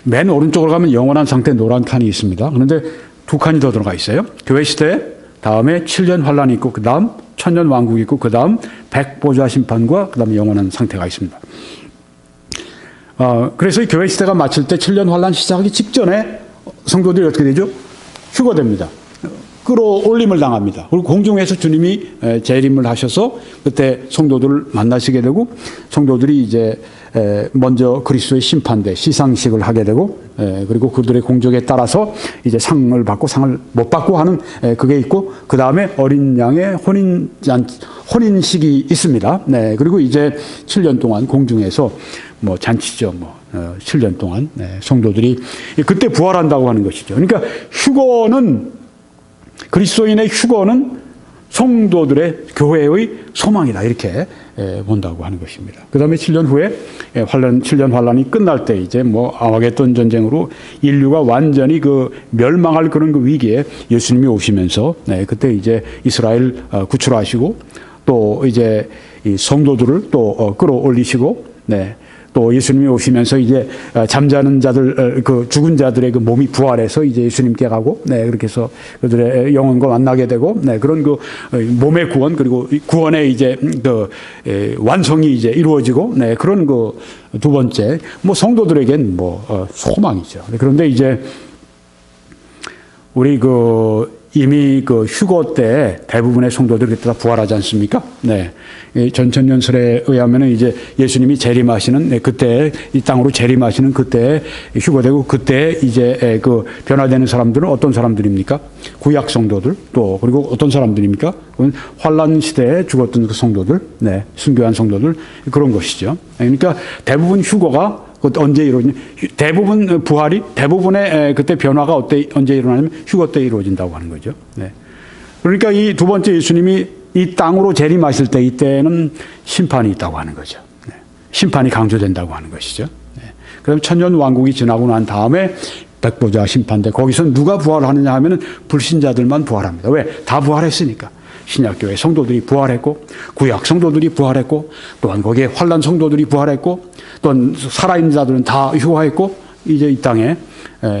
맨 오른쪽으로 가면 영원한 상태 노란 칸이 있습니다. 그런데 두 칸이 더 들어가 있어요. 교회 시대 다음에 7년 환란이 있고 그 다음 천년 왕국이 있고 그 다음 백보좌 심판과 그 다음에 영원한 상태가 있습니다. 그래서 이 교회 시대가 마칠 때 7년 환란 시작하기 직전에 성도들이 어떻게 되죠? 휴거됩니다. 끌어올림을 당합니다. 그리고 공중에서 주님이 재림을 하셔서 그때 성도들을 만나시게 되고 성도들이 이제 먼저 그리스도의 심판대 시상식을 하게 되고 그리고 그들의 공적에 따라서 이제 상을 받고 상을 못 받고 하는 그게 있고 그 다음에 어린 양의 혼인식이 있습니다. 네, 그리고 이제 7년 동안 공중에서 뭐 잔치죠. 7년 동안 성도들이 그때 부활한다고 하는 것이죠. 그러니까 휴거는 그리스도인의 휴거는 성도들의 교회의 소망이다 이렇게 본다고 하는 것입니다. 그 다음에 7년 후에 7년 환란이 끝날 때 이제 뭐 아마겟돈 전쟁으로 인류가 완전히 그 멸망할 그런 그 위기에 예수님이 오시면서 그때 이제 이스라엘 구출하시고 또 이제 이 성도들을 또 끌어올리시고 또 예수님이 오시면서 이제 잠자는 자들, 그 죽은 자들의 그 몸이 부활해서 이제 예수님께 가고, 그렇게 해서 그들의 영혼과 만나게 되고, 그런 그 몸의 구원, 그리고 구원의 이제 그 완성이 이제 이루어지고, 그런 그 두 번째, 뭐 성도들에겐 뭐 소망이죠. 그런데 이제 우리 이미 그 휴거 때 대부분의 성도들이 그때 다 부활하지 않습니까? 전천년설에 의하면은 이제 예수님이 재림하시는 그때 이 땅으로 재림하시는 그때 휴거되고 그때 이제 그 변화되는 사람들은 어떤 사람들입니까? 구약 성도들 또 그리고 어떤 사람들입니까? 환란 시대에 죽었던 그 성도들, 순교한 성도들 그런 것이죠. 그러니까 대부분 휴거가 언제 이루어지냐? 대부분 부활이 대부분의 그때 변화가 언제 일어나냐면 휴거 때 이루어진다고 하는 거죠. 그러니까 이 두 번째 예수님이 이 땅으로 재림하실 때 이때는 심판이 있다고 하는 거죠. 심판이 강조된다고 하는 것이죠. 그럼 천년 왕국이 지나고 난 다음에 백보자 심판대 거기서 누가 부활하느냐 하면은 불신자들만 부활합니다. 왜? 다 부활했으니까. 신약교회 성도들이 부활했고 구약 성도들이 부활했고 또한 거기에 환란 성도들이 부활했고 또한 살아있는 자들은 다 휴거했고 이제 이 땅에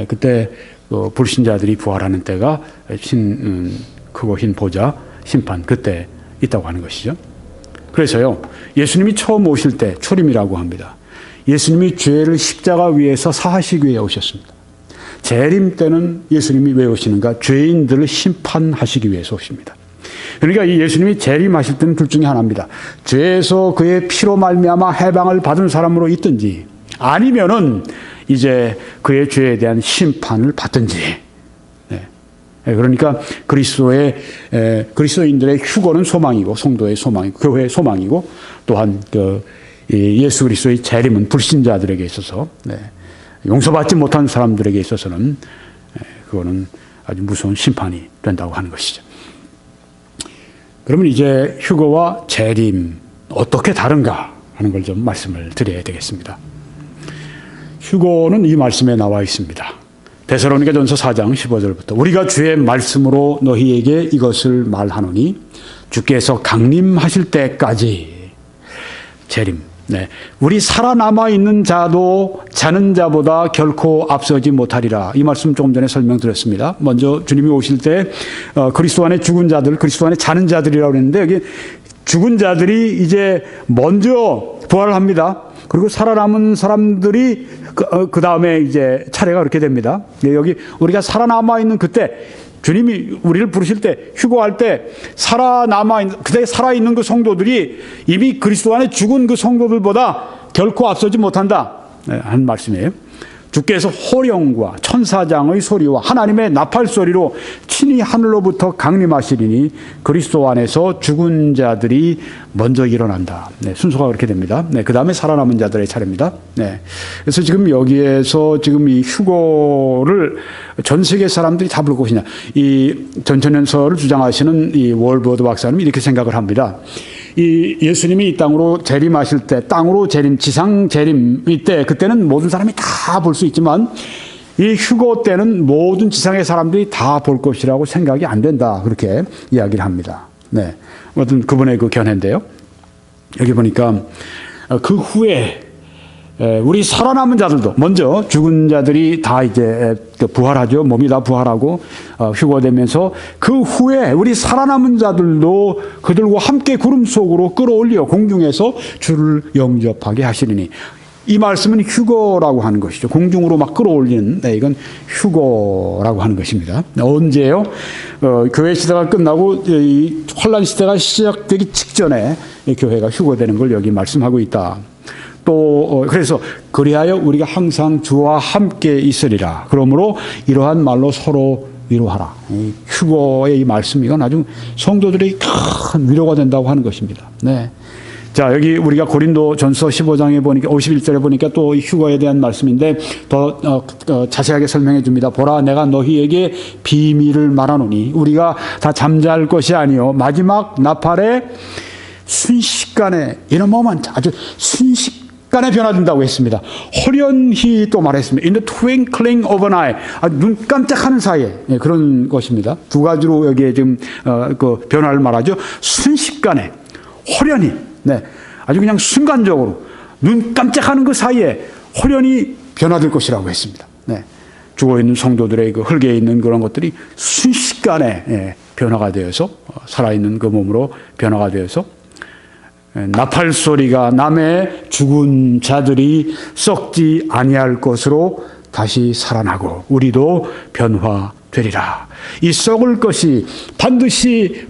그때 불신자들이 부활하는 때가 크고 흰 보좌 심판 그때 있다고 하는 것이죠. 그래서요 예수님이 처음 오실 때 초림이라고 합니다. 예수님이 죄를 십자가 위에서 사하시기 위해 오셨습니다. 재림 때는 예수님이 왜 오시는가? 죄인들을 심판하시기 위해서 오십니다. 그러니까 이 예수님이 재림하실 때는 둘 중에 하나입니다. 죄에서 그의 피로 말미암아 해방을 받은 사람으로 있든지 아니면은 이제 그의 죄에 대한 심판을 받든지. 그러니까 그리스도인들의 휴거는 소망이고 성도의 소망이고 교회의 소망이고 또한 예수 그리스도의 재림은 불신자들에게 있어서 용서받지 못한 사람들에게 있어서는 그거는 아주 무서운 심판이 된다고 하는 것이죠. 그러면 이제 휴거와 재림 어떻게 다른가 하는 걸 좀 말씀을 드려야 되겠습니다. 휴거는 이 말씀에 나와 있습니다. 데살로니가전서 4장 15절부터 우리가 주의 말씀으로 너희에게 이것을 말하노니 주께서 강림하실 때까지 재림 네, 우리 살아남아 있는 자도 자는 자보다 결코 앞서지 못하리라. 이 말씀 조금 전에 설명드렸습니다. 먼저 주님이 오실 때 그리스도 안에 죽은 자들, 그리스도 안에 자는 자들이라고 했는데 여기 죽은 자들이 이제 먼저 부활을 합니다. 그리고 살아남은 사람들이 그 다음에 이제 차례가 그렇게 됩니다. 여기 우리가 살아남아 있는 그때 주님이 우리를 부르실 때, 휴거할 때 그때 살아있는 그 성도들이 이미 그리스도 안에 죽은 그 성도들보다 결코 앞서지 못한다 하는 말씀이에요. 주께서 호령과 천사장의 소리와 하나님의 나팔 소리로 친히 하늘로부터 강림하시리니 그리스도 안에서 죽은 자들이 먼저 일어난다. 네, 순서가 그렇게 됩니다. 네, 그 다음에 살아남은 자들의 차례입니다. 네, 그래서 지금 여기에서 지금 이 휴거를 전 세계 사람들이 다 부를 것이냐. 이 전천연설을 주장하시는 이 월버드 박사님이 이렇게 생각을 합니다. 이 예수님이 이 땅으로 재림하실 때, 땅으로 재림, 지상 재림일 때, 그때는 모든 사람이 다 볼 수 있지만, 이 휴거 때는 모든 지상의 사람들이 다 볼 것이라고 생각이 안 된다. 그렇게 이야기를 합니다. 네. 어떤 그분의 그 견해인데요. 여기 보니까 그 후에 우리 살아남은 자들도 먼저 죽은 자들이 다 이제 부활하죠. 몸이 다 부활하고 휴거되면서 그 후에 우리 살아남은 자들도 그들과 함께 구름 속으로 끌어올려 공중에서 주를 영접하게 하시리니. 이 말씀은 휴거라고 하는 것이죠. 공중으로 막 끌어올리는, 네, 이건 휴거라고 하는 것입니다. 언제요? 교회 시대가 끝나고 이 환란 시대가 시작되기 직전에 교회가 휴거되는 걸 여기 말씀하고 있다. 또 그래서 그리하여 우리가 항상 주와 함께 있으리라. 그러므로 이러한 말로 서로 위로하라. 이 휴거의 이 말씀, 이건 아주 성도들의 큰 위로가 된다고 하는 것입니다. 네. 자, 여기 우리가 고린도전서 15장에 보니까 51절에 보니까 또 휴거에 대한 말씀인데 더 자세하게 설명해 줍니다. 보라, 내가 너희에게 비밀을 말하노니 우리가 다 잠잘 것이 아니요 마지막 나팔에 순식간에 in a moment, 아주 순식간에 변화된다고 했습니다. 호련히 또 말했습니다. In the twinkling of an eye, 눈 깜짝하는 사이에, 네, 그런 것입니다. 두 가지로 여기에 지금 그 변화를 말하죠. 순식간에, 호련히, 네, 아주 그냥 순간적으로 눈 깜짝하는 그 사이에 호련히 변화될 것이라고 했습니다. 네, 죽어 있는 성도들의 그 흙에 있는 그런 것들이 순식간에, 예, 변화가 되어서 살아있는 그 몸으로 변화가 되어서 나팔 소리가 남의 죽은 자들이 썩지 아니할 것으로 다시 살아나고 우리도 변화되리라. 이 썩을 것이 반드시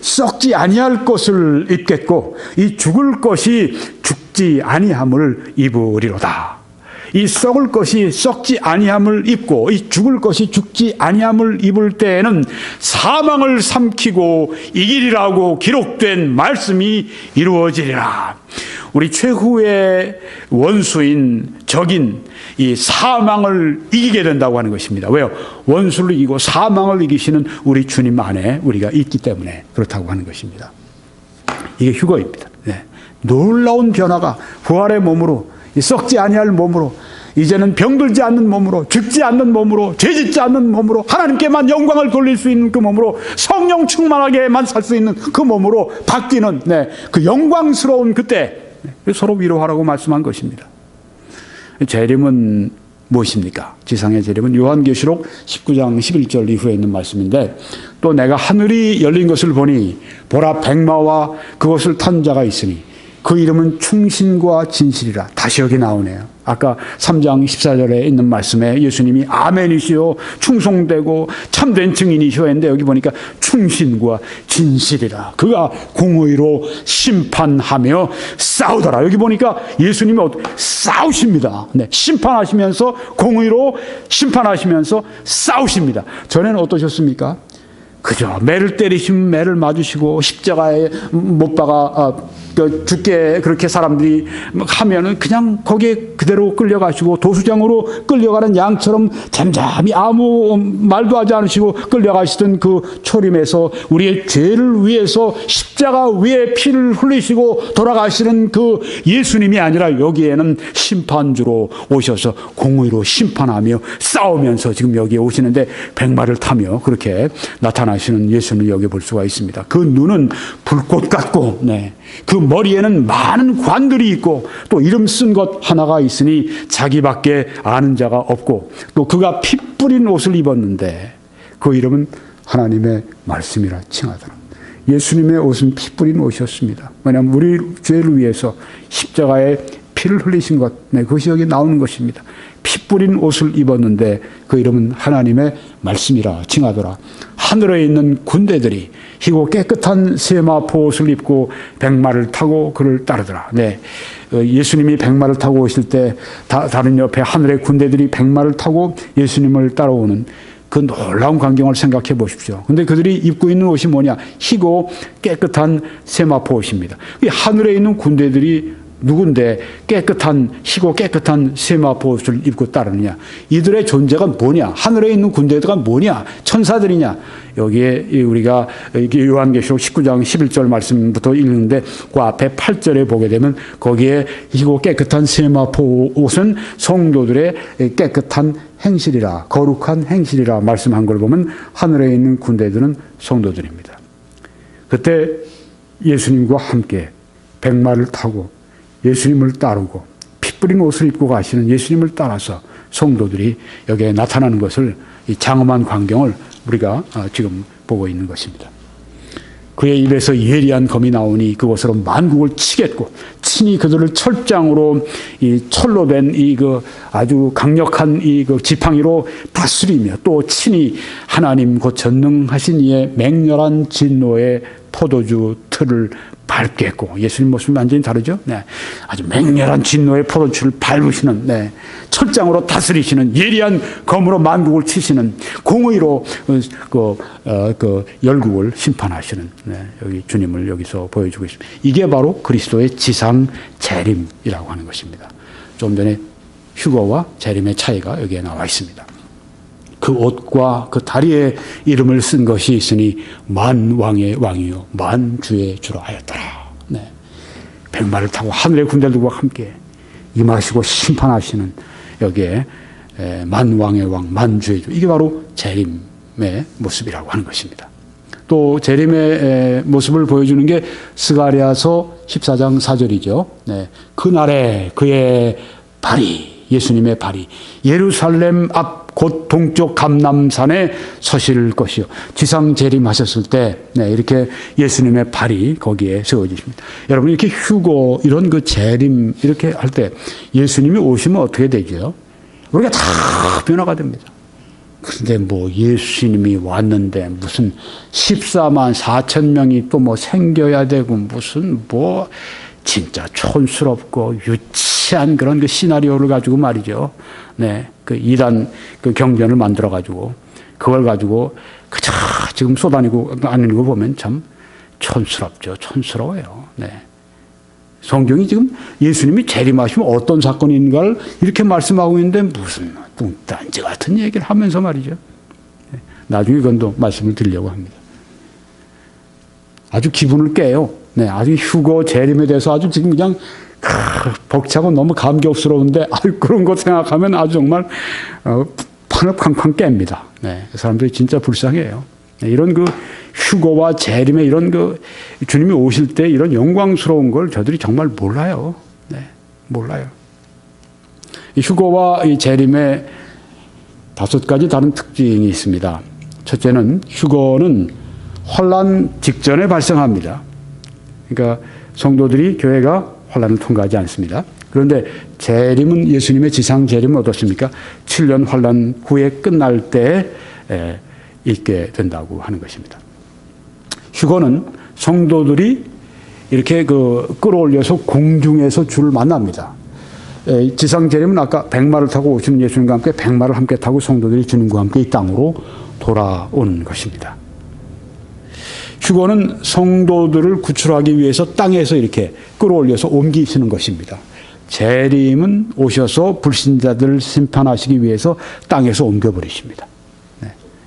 썩지 아니할 것을 입겠고 이 죽을 것이 죽지 아니함을 입으리로다. 이 썩을 것이 썩지 아니함을 입고 이 죽을 것이 죽지 아니함을 입을 때에는 사망을 삼키고 이기리라고 기록된 말씀이 이루어지리라. 우리 최후의 원수인 적인 이 사망을 이기게 된다고 하는 것입니다. 왜요? 원수를 이기고 사망을 이기시는 우리 주님 안에 우리가 있기 때문에 그렇다고 하는 것입니다. 이게 휴거입니다. 네. 놀라운 변화가 부활의 몸으로, 썩지 아니할 몸으로, 이제는 병들지 않는 몸으로, 죽지 않는 몸으로, 죄짓지 않는 몸으로, 하나님께만 영광을 돌릴 수 있는 그 몸으로, 성령 충만하게만 살 수 있는 그 몸으로 바뀌는, 네, 그 영광스러운 그때 서로 위로하라고 말씀한 것입니다. 재림은 무엇입니까? 지상의 재림은 요한계시록 19장 11절 이후에 있는 말씀인데, 또 내가 하늘이 열린 것을 보니 보라 백마와 그것을 탄 자가 있으니 그 이름은 충신과 진실이라. 다시 여기 나오네요. 아까 3장 14절에 있는 말씀에 예수님이 아멘이시오, 충성되고 참된 증인이시오 했는데 여기 보니까 충신과 진실이라. 그가 공의로 심판하며 싸우더라. 여기 보니까 예수님이 싸우십니다. 네, 심판하시면서, 공의로 심판하시면서 싸우십니다. 전에는 어떠셨습니까? 그죠. 매를 때리시면 매를 맞으시고 십자가에 못 박아 죽게 그렇게 사람들이 하면은 그냥 거기에 그대로 끌려가시고 도수장으로 끌려가는 양처럼 잠잠히 아무 말도 하지 않으시고 끌려가시던 그 초림에서 우리의 죄를 위해서 십자가 위에 피를 흘리시고 돌아가시는 그 예수님이 아니라 여기에는 심판주로 오셔서 공의로 심판하며 싸우면서 지금 여기에 오시는데 백마를 타며 그렇게 나타나시는 임하시는 예수님을 여기 볼 수가 있습니다. 그 눈은 불꽃 같고, 그 머리에는 많은 관들이 있고, 또 이름 쓴 것 하나가 있으니 자기밖에 아는 자가 없고, 또 그가 피 뿌린 옷을 입었는데 그 이름은 하나님의 말씀이라 칭하더라. 예수님의 옷은 피 뿌린 옷이었습니다. 왜냐하면 우리 죄를 위해서 십자가에 피를 흘리신 것, 그것이 여기 나오는 것입니다. 피 뿌린 옷을 입었는데 그 이름은 하나님의 말씀이라 칭하더라. 하늘에 있는 군대들이 희고 깨끗한 세마포 옷을 입고 백마를 타고 그를 따르더라. 예수님이 백마를 타고 오실 때 다른 옆에 하늘의 군대들이 백마를 타고 예수님을 따라오는 그 놀라운 광경을 생각해 보십시오. 근데 그들이 입고 있는 옷이 뭐냐? 희고 깨끗한 세마포 옷입니다. 이 하늘에 있는 군대들이 누군데 희고 깨끗한 세마포 옷을 입고 따르느냐? 이들의 존재가 뭐냐? 하늘에 있는 군대가 뭐냐? 천사들이냐? 여기에 우리가 요한계시록 19장 11절 말씀부터 읽는데 그 앞에 8절에 보게 되면 거기에 희고 깨끗한 세마포 옷은 성도들의 깨끗한 행실이라, 거룩한 행실이라 말씀한 걸 보면 하늘에 있는 군대들은 성도들입니다. 그때 예수님과 함께 백마를 타고 예수님을 따르고 피 뿌린 옷을 입고 가시는 예수님을 따라서 성도들이 여기에 나타나는 것을, 이 장엄한 광경을 우리가 지금 보고 있는 것입니다. 그의 입에서 예리한 검이 나오니 그것으로 만국을 치겠고 친히 그들을 철장으로 이 철로 된 아주 강력한 지팡이로 다스리며 또 친히 하나님 곧 전능하신 이의 맹렬한 진노의 포도주 틀을 밟겠고, 예수님 모습이 완전히 다르죠? 아주 맹렬한 진노의 포도주를 밟으시는, 철장으로 다스리시는, 예리한 검으로 만국을 치시는, 공의로 열국을 심판하시는, 여기 주님을 여기서 보여주고 있습니다. 이게 바로 그리스도의 지상 재림이라고 하는 것입니다. 좀 전에 휴거와 재림의 차이가 여기에 나와 있습니다. 그 옷과 그 다리에 이름을 쓴 것이 있으니 만왕의 왕이요 만주의 주라 하였더라. 백마를 타고 하늘의 군대들과 함께 임하시고 심판하시는 여기에 만왕의 왕 만주의 주, 이게 바로 재림의 모습이라고 하는 것입니다. 또 재림의 모습을 보여주는 게 스가랴서 14장 4절이죠. 그날에 그의 발이, 예수님의 발이 예루살렘 앞 곧 동쪽 감람산에 서실 것이요. 지상 재림하셨을 때 이렇게 예수님의 발이 거기에 세워지십니다. 여러분, 이렇게 휴거 이런 그 재림 이렇게 할 때 예수님이 오시면 어떻게 되죠? 우리가 다 변화가 됩니다. 그런데 뭐 예수님이 왔는데 무슨 14만 4천 명이 또 뭐 생겨야 되고 무슨 뭐 진짜 촌스럽고 유치한 그런 그 시나리오를 가지고 말이죠. 그 이단 그 경전을 만들어 가지고 그걸 가지고 그저 지금 쏟아내고 하는 거 보면 참 촌스럽죠. 촌스러워요. 성경이 지금 예수님이 재림하시면 어떤 사건인가를 이렇게 말씀하고 있는데 무슨 뚱딴지 같은 얘기를 하면서 말이죠. 나중에 그건 말씀을 드리려고 합니다. 아주 기분을 깨요. 아주 휴거 재림에 대해서 아주 지금 그냥 벅차고 너무 감격스러운데 그런 거 생각하면 아주 정말 판을 쾅쾅 깹니다. 사람들이 진짜 불쌍해요. 이런 그 휴거와 재림의 이런 그 주님이 오실 때 이런 영광스러운 걸 저들이 정말 몰라요. 몰라요. 이 휴거와 이 재림의 5가지 다른 특징이 있습니다. 첫째는 휴거는 환난 직전에 발생합니다. 그러니까 성도들이 교회가 환난을 통과하지 않습니다. 그런데 재림은 예수님의 지상 재림은 어떻습니까? 7년 환난 후에 끝날 때 있게 된다고 하는 것입니다. 휴거는 성도들이 이렇게 끌어올려서 공중에서 주를 만납니다. 지상 재림은 아까 백마를 타고 오시는 예수님과 함께 백마를 함께 타고 성도들이 주님과 함께 이 땅으로 돌아오는 것입니다. 휴거는 성도들을 구출하기 위해서 땅에서 이렇게 끌어올려서 옮기시는 것입니다. 재림은 오셔서 불신자들을 심판하시기 위해서 땅에서 옮겨버리십니다.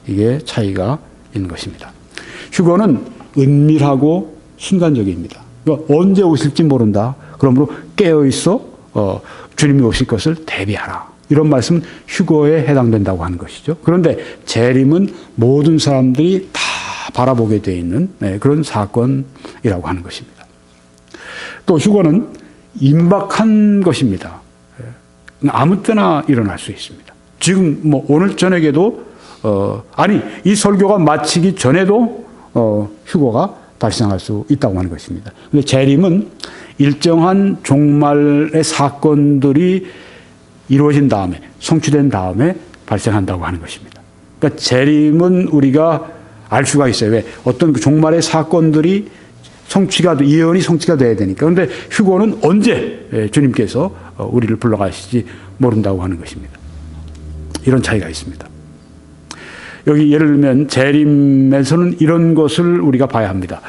이게 차이가 있는 것입니다. 휴거는 은밀하고 순간적입니다. 그러니까 언제 오실지 모른다. 그러므로 깨어있어 주님이 오실 것을 대비하라. 이런 말씀은 휴거에 해당된다고 하는 것이죠. 그런데 재림은 모든 사람들이 다 바라보게 되어 있는 그런 사건이라고 하는 것입니다. 또 휴거는 임박한 것입니다. 아무 때나 일어날 수 있습니다. 지금 뭐 오늘 저녁에도 이 설교가 마치기 전에도 휴거가 발생할 수 있다고 하는 것입니다. 근데 재림은 일정한 종말의 사건들이 이루어진 다음에, 성취된 다음에 발생한다고 하는 것입니다. 그러니까 재림은 우리가 알 수가 있어요. 왜? 어떤 그 종말의 사건들이 예언이 성취가 돼야 되니까. 그런데 휴거는 언제 주님께서 우리를 불러가실지 모른다고 하는 것입니다. 이런 차이가 있습니다. 여기 예를 들면 재림에서는 이런 것을 우리가 봐야 합니다.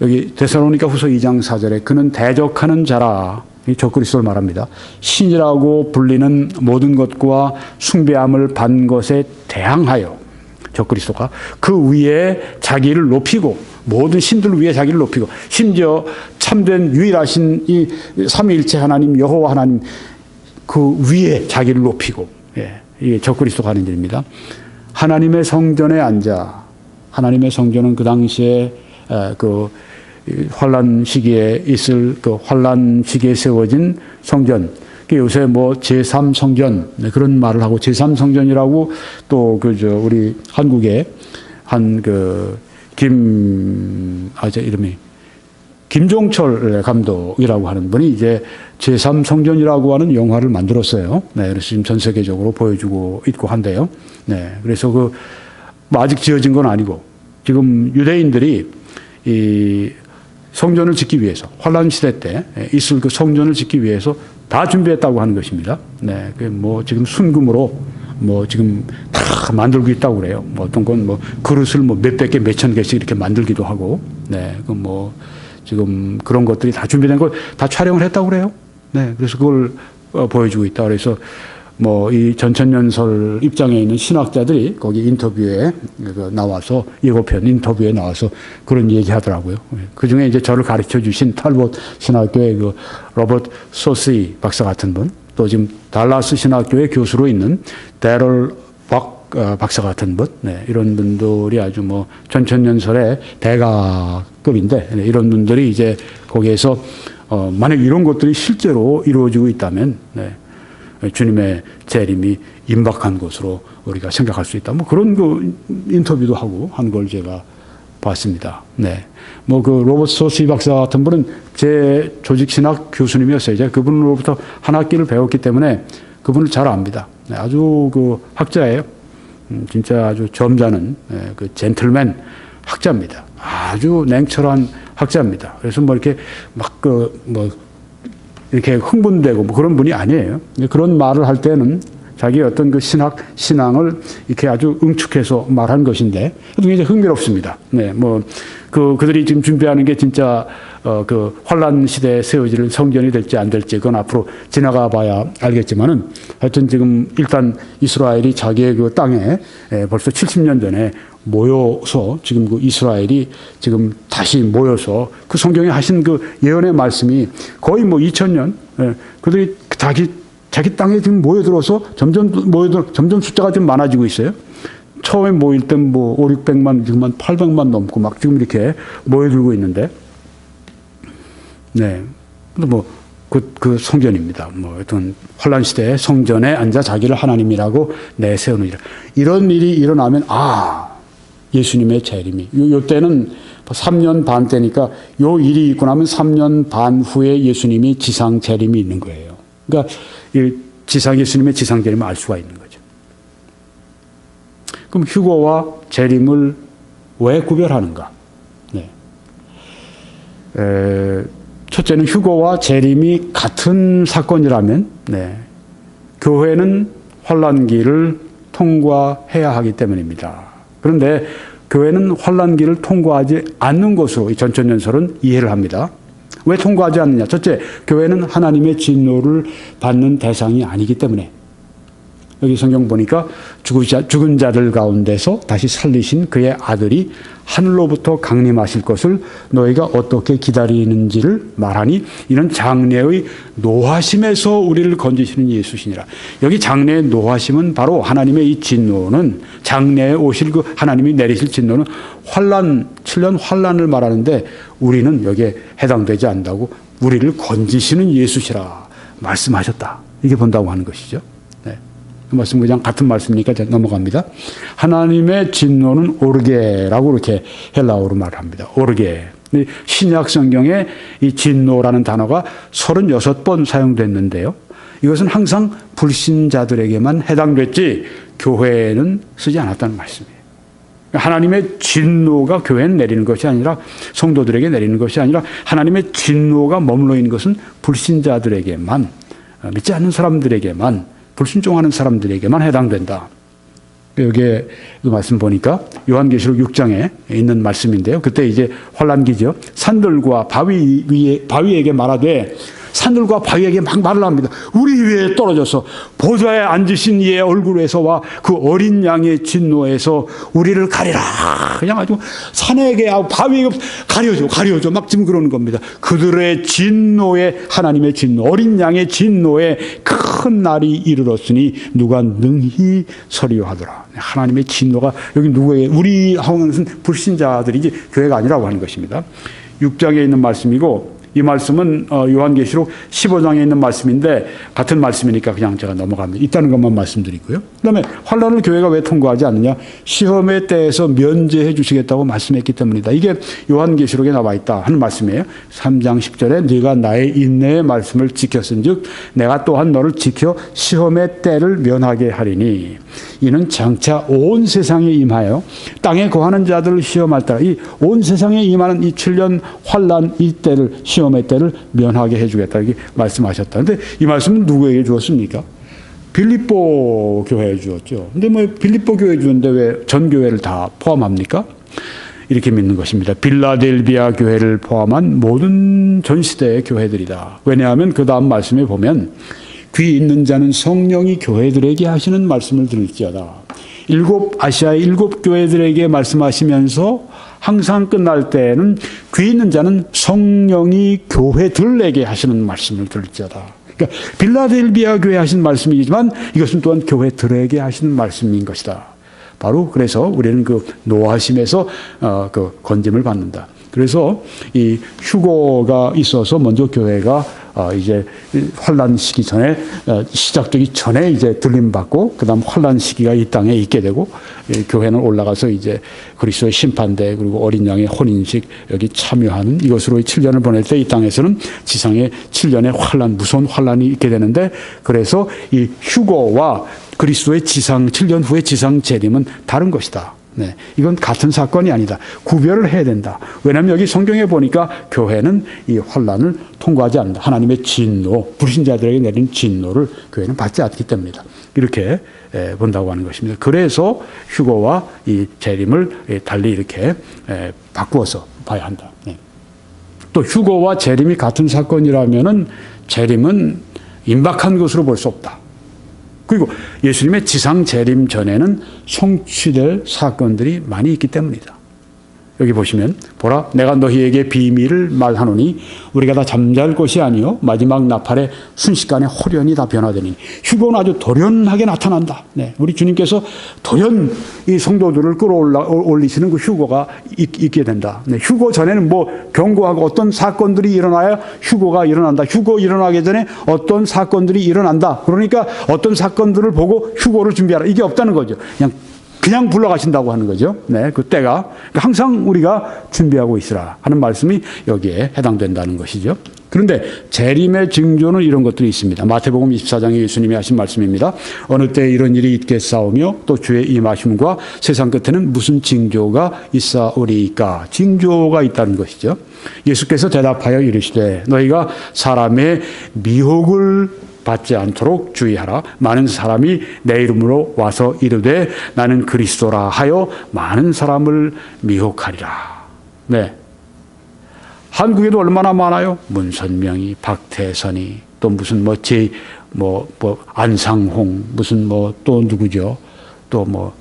여기 데살로니가 후서 2장 4절에 그는 대적하는 자라, 적그리스도를 말합니다. 신이라고 불리는 모든 것과 숭배함을 받는 것에 대항하여 적그리스도가 그 위에 자기를 높이고, 모든 신들 위에 자기를 높이고, 심지어 참된 유일하신 이 삼위일체 하나님 여호와 하나님 그 위에 자기를 높이고, 이게 적그리스도가 하는 일입니다. 하나님의 성전에 앉아, 하나님의 성전은 그 당시에 그 환란 시기에 있을 그 환란 시기에 세워진 성전, 요새 뭐 제3성전 그런 말을 하고, 제3성전이라고 또 우리 한국에 한 이름이 김종철 감독이라고 하는 분이 이제 제3성전이라고 하는 영화를 만들었어요. 그래서 지금 전 세계적으로 보여주고 있고 한데요. 그래서 뭐 아직 지어진 건 아니고, 지금 유대인들이 이 성전을 짓기 위해서, 환란 시대 때 있을 그 성전을 짓기 위해서 다 준비했다고 하는 것입니다. 뭐 지금 순금으로 뭐 지금 다 만들고 있다고 그래요. 뭐 어떤 건 뭐 그릇을 뭐 몇백 개, 몇천 개씩 이렇게 만들기도 하고, 그 뭐 지금 그런 것들이 다 준비된 걸 다 촬영을 했다고 그래요. 그래서 그걸 보여주고 있다. 그래서 뭐 이 전천년설 입장에 있는 신학자들이 거기 인터뷰에 나와서, 예고편 인터뷰에 나와서 그런 얘기 하더라고요. 그 중에 이제 저를 가르쳐 주신 탈봇 신학교의 그 로버트 소시 박사 같은 분, 또 지금 달라스 신학교의 교수로 있는 데럴 박사 같은 분, 이런 분들이 아주 뭐 전천년설의 대가급인데, 이런 분들이 이제 거기에서 만약 이런 것들이 실제로 이루어지고 있다면, 주님의 재림이 임박한 것으로 우리가 생각할 수 있다. 뭐 그런 그 인터뷰도 하고 한 걸 제가 봤습니다. 뭐 그 로버트 소시 박사 같은 분은 제 조직신학 교수님이었어요. 제가 그분으로부터 한 학기를 배웠기 때문에 그분을 잘 압니다. 아주 그 학자예요. 진짜 아주 점잖은 그 젠틀맨 학자입니다. 아주 냉철한 학자입니다. 그래서 뭐 이렇게 막 뭐 이렇게 흥분되고 뭐 그런 분이 아니에요. 그런 말을 할 때는 자기의 어떤 그 신앙을 이렇게 아주 응축해서 말한 것인데, 굉장히 흥미롭습니다. 뭐 그들이 지금 준비하는 게 진짜 그 환란 시대에 세워질 성전이 될지 안 될지 그건 앞으로 지나가 봐야 알겠지만은, 하여튼 지금 일단 이스라엘이 자기의 그 땅에 벌써 70년 전에 모여서, 지금 그 이스라엘이 지금 다시 모여서 그 성경에 하신 그 예언의 말씀이 거의 뭐 2000년, 그들이 자기 땅에 지금 모여들어서 점점 숫자가 좀 많아지고 있어요. 처음에 모일 땐 뭐 5, 600만, 지금 한 800만 넘고 막 지금 이렇게 모여들고 있는데, 근데 뭐 그 성전입니다. 뭐 어떤 환란 시대에 성전에 앉아 자기를 하나님이라고 내세우는 일, 이런 일이 일어나면 예수님의 재림이, 요 때는 3년 반 때니까 요 일이 있고 나면 3년 반 후에 예수님이 지상 재림이 있는 거예요. 그러니까 예수님의 지상 재림을 알 수가 있는 거죠. 그럼 휴거와 재림을 왜 구별하는가? 첫째는 휴거와 재림이 같은 사건이라면, 교회는 환란기를 통과해야 하기 때문입니다. 그런데 교회는 환란기를 통과하지 않는 것으로 이 전천년설은 이해를 합니다. 왜 통과하지 않느냐? 첫째, 교회는 하나님의 진노를 받는 대상이 아니기 때문에. 여기 성경 보니까 죽은 자들 가운데서 다시 살리신 그의 아들이 하늘로부터 강림하실 것을 너희가 어떻게 기다리는지를 말하니 이는 장래의 노하심에서 우리를 건지시는 예수시니라. 여기 장래의 노하심은 바로 하나님의 이 진노는, 장래에 오실 그 하나님이 내리실 진노는 환난, 7년 환난을 말하는데 우리는 여기에 해당되지 않는다고, 우리를 건지시는 예수시라 말씀하셨다. 이게 본다고 하는 것이죠. 그 말씀 그냥 같은 말씀이니까 넘어갑니다. 하나님의 진노는 오르게라고 이렇게 헬라어로 말합니다. 오르게. 신약 성경에 이 진노라는 단어가 36번 사용됐는데요. 이것은 항상 불신자들에게만 해당됐지 교회에는 쓰지 않았다는 말씀이에요. 하나님의 진노가 교회에 내리는 것이 아니라, 성도들에게 내리는 것이 아니라 하나님의 진노가 머물러 있는 것은 불신자들에게만, 믿지 않는 사람들에게만, 불순종하는 사람들에게만 해당된다. 여기에 그 말씀 보니까 요한계시록 6장에 있는 말씀인데요. 그때 이제 환란기죠. 산들과 바위에게 말하되, 산들과 바위에게 막 말을 합니다. 우리 위에 떨어져서 보좌에 앉으신 이의 얼굴에서와 그 어린 양의 진노에서 우리를 가리라. 그냥 아주 산에게, 바위에게 가려줘. 막 지금 그러는 겁니다. 그들의 진노에, 하나님의 진노, 어린 양의 진노에 큰 날이 이르렀으니 누가 능히 서리하더라. 하나님의 진노가 여기 누구에게, 우리 하고는 불신자들이지 교회가 아니라고 하는 것입니다. 6장에 있는 말씀이고, 이 말씀은 요한계시록 15장에 있는 말씀인데 같은 말씀이니까 그냥 제가 넘어갑니다. 있다는 것만 말씀드리고요. 그다음에 환난을 교회가 왜 통과하지 않느냐? 시험의 때에서 면제해 주시겠다고 말씀했기 때문이다. 이게 요한계시록에 나와 있다 하는 말씀이에요. 3장 10절에 네가 나의 인내의 말씀을 지켰은즉 내가 또한 너를 지켜 시험의 때를 면하게 하리니 이는 장차 온 세상에 임하여 땅에 거하는 자들을 시험할 때라. 이 온 세상에 임하는 이 7년 환난 이 때를, 시험의 때를 면하게 해주겠다 이렇게 말씀하셨다. 그런데 이 말씀은 누구에게 주었습니까? 빌립보 교회에 주었죠. 근데 뭐 빌립보 교회에 주는데 왜 전 교회를 다 포함합니까? 이렇게 믿는 것입니다. 빌라델비아 교회를 포함한 모든 전 시대의 교회들이다. 왜냐하면 그 다음 말씀에 보면 귀 있는 자는 성령이 교회들에게 하시는 말씀을 들을지어다. 아시아의 7교회들에게 말씀하시면서 항상 끝날 때는 귀 있는 자는 성령이 교회들에게 하시는 말씀을 들을지어다. 그러니까 빌라델비아 교회 하신 말씀이지만 이것은 또한 교회들에게 하시는 말씀인 것이다. 바로 그래서 우리는 그 노하심에서 그 건짐을 받는다. 그래서 이 휴거가 있어서 먼저 교회가 이제 환란 시기 전에, 시작되기 전에 이제 들림받고, 그 다음 환란 시기가 이 땅에 있게 되고, 교회는 올라가서 이제 그리스도의 심판대, 그리고 어린 양의 혼인식 여기 참여하는 이것으로 7년을 보낼 때 이 땅에서는 지상에 7년의 환란, 무서운 환란이 있게 되는데, 그래서 이 휴거와 그리스도의 7년 후의 지상 재림은 다른 것이다. 네, 이건 같은 사건이 아니다. 구별을 해야 된다. 왜냐하면 여기 성경에 보니까 교회는 이 환란을 통과하지 않는다. 하나님의 진노, 불신자들에게 내린 진노를 교회는 받지 않기 때문이다. 이렇게 본다고 하는 것입니다. 그래서 휴거와 이 재림을 달리 이렇게 바꾸어서 봐야 한다. 네. 또 휴거와 재림이 같은 사건이라면은 재림은 임박한 것으로 볼 수 없다. 그리고 예수님의 지상 재림 전에는 성취될 사건들이 많이 있기 때문이다. 여기 보시면 보라 내가 너희에게 비밀을 말하노니 우리가 다 잠잘 것이 아니요 마지막 나팔에 순식간에 홀연히 다 변화되니. 휴거는 아주 돌연하게 나타난다. 네, 우리 주님께서 돌연 이 성도들을 끌어올리시는 그 휴거가 있게 된다. 네, 휴거 전에는 뭐 경고하고 어떤 사건들이 일어나야 휴거가 일어난다. 휴거 일어나기 전에 어떤 사건들이 일어난다. 그러니까 어떤 사건들을 보고 휴거를 준비하라. 이게 없다는 거죠. 그냥 불러가신다고 하는 거죠. 네, 그 때가. 항상 우리가 준비하고 있으라 하는 말씀이 여기에 해당된다는 것이죠. 그런데 재림의 징조는 이런 것들이 있습니다. 마태복음 24장에 예수님이 하신 말씀입니다. 어느 때 이런 일이 있겠사오며 또 주의 임하심과 세상 끝에는 무슨 징조가 있사오리이까. 징조가 있다는 것이죠. 예수께서 대답하여 이르시되 너희가 사람의 미혹을 받지 않도록 주의하라. 많은 사람이 내 이름으로 와서 이르되 나는 그리스도라 하여 많은 사람을 미혹하리라. 네, 한국에도 얼마나 많아요. 문선명이, 박태선이, 또 무슨 안상홍, 무슨 또 누구죠? 또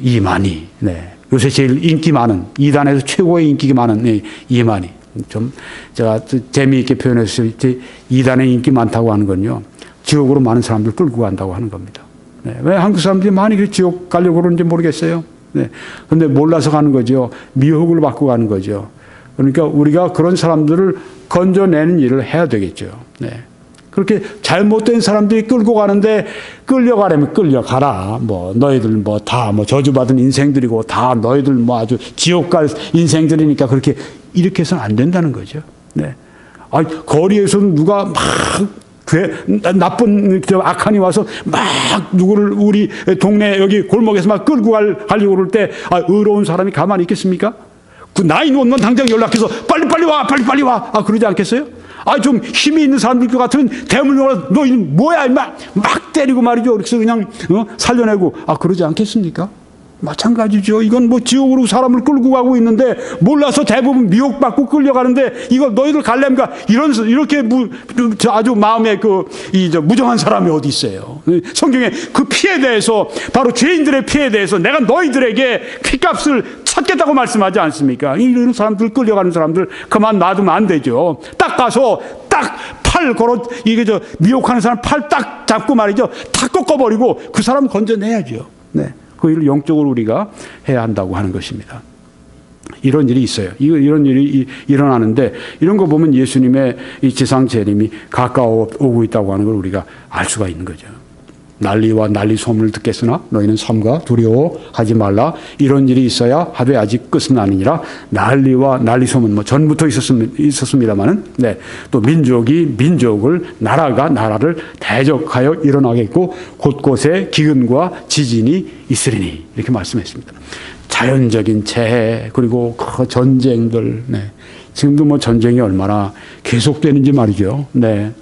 이만희. 네. 요새 제일 인기 많은, 이단에서 최고의 인기가 많은 이만희. 좀 제가 재미있게 표현했을 때 이단에 인기 많다고 하는 건요, 지옥으로 많은 사람들 끌고 간다고 하는 겁니다. 네. 왜 한국 사람들이 많이 지옥 가려고 그러는지 모르겠어요. 네. 근데 몰라서 가는 거죠. 미혹을 받고 가는 거죠. 그러니까 우리가 그런 사람들을 건져내는 일을 해야 되겠죠. 네. 그렇게 잘못된 사람들이 끌고 가는데, 끌려가려면 끌려가라. 너희들 다 저주받은 인생들이고, 다 너희들 아주 지옥 갈 인생들이니까 이렇게 해서는 안 된다는 거죠. 네. 거리에서는 누가 막 나쁜 악한이 와서 막 누구를 우리 동네 여기 골목에서 막 끌고 가려고 그럴 때, 의로운 사람이 가만히 있겠습니까? 그 911 당장 연락해서 빨리 와, 빨리 와. 그러지 않겠어요? 좀 힘이 있는 사람들 같으면 대물림으로 너 뭐야 임마 막 때리고 말이죠. 그래서 그냥 살려내고 그러지 않겠습니까? 마찬가지죠. 이건 지옥으로 사람을 끌고 가고 있는데 몰라서 대부분 미혹받고 끌려가는데, 이거 너희들 갈래인가? 이렇게 아주 마음에 무정한 사람이 어디 있어요? 성경에 그 피에 대해서, 바로 죄인들의 피에 대해서 내가 너희들에게 핏값을 찾겠다고 말씀하지 않습니까? 이런 사람들, 끌려가는 사람들 그만 놔두면 안 되죠. 딱 가서 팔 걸어, 미혹하는 사람 팔 딱 잡고 말이죠. 탁 꺾어버리고 그 사람 건져내야죠. 네. 그 일을 영적으로 우리가 해야 한다고 하는 것입니다. 이런 일이 있어요. 이런 일이 일어나는데, 이런 거 보면 예수님의 이 지상 재림이 가까워 오고 있다고 하는 걸 우리가 알 수가 있는 거죠. 난리와 난리 소문을 듣겠으나 너희는 삼가 두려워하지 말라. 이런 일이 있어야 하되 아직 끝은 아니니라. 난리와 난리 소문 전부터 있었습니다만은, 네, 또 민족이 민족을, 나라가 나라를 대적하여 일어나겠고 곳곳에 기근과 지진이 있으리니, 이렇게 말씀했습니다. 자연적인 재해, 그리고 그 전쟁들, 네, 지금도 전쟁이 얼마나 계속되는지 말이죠. 네.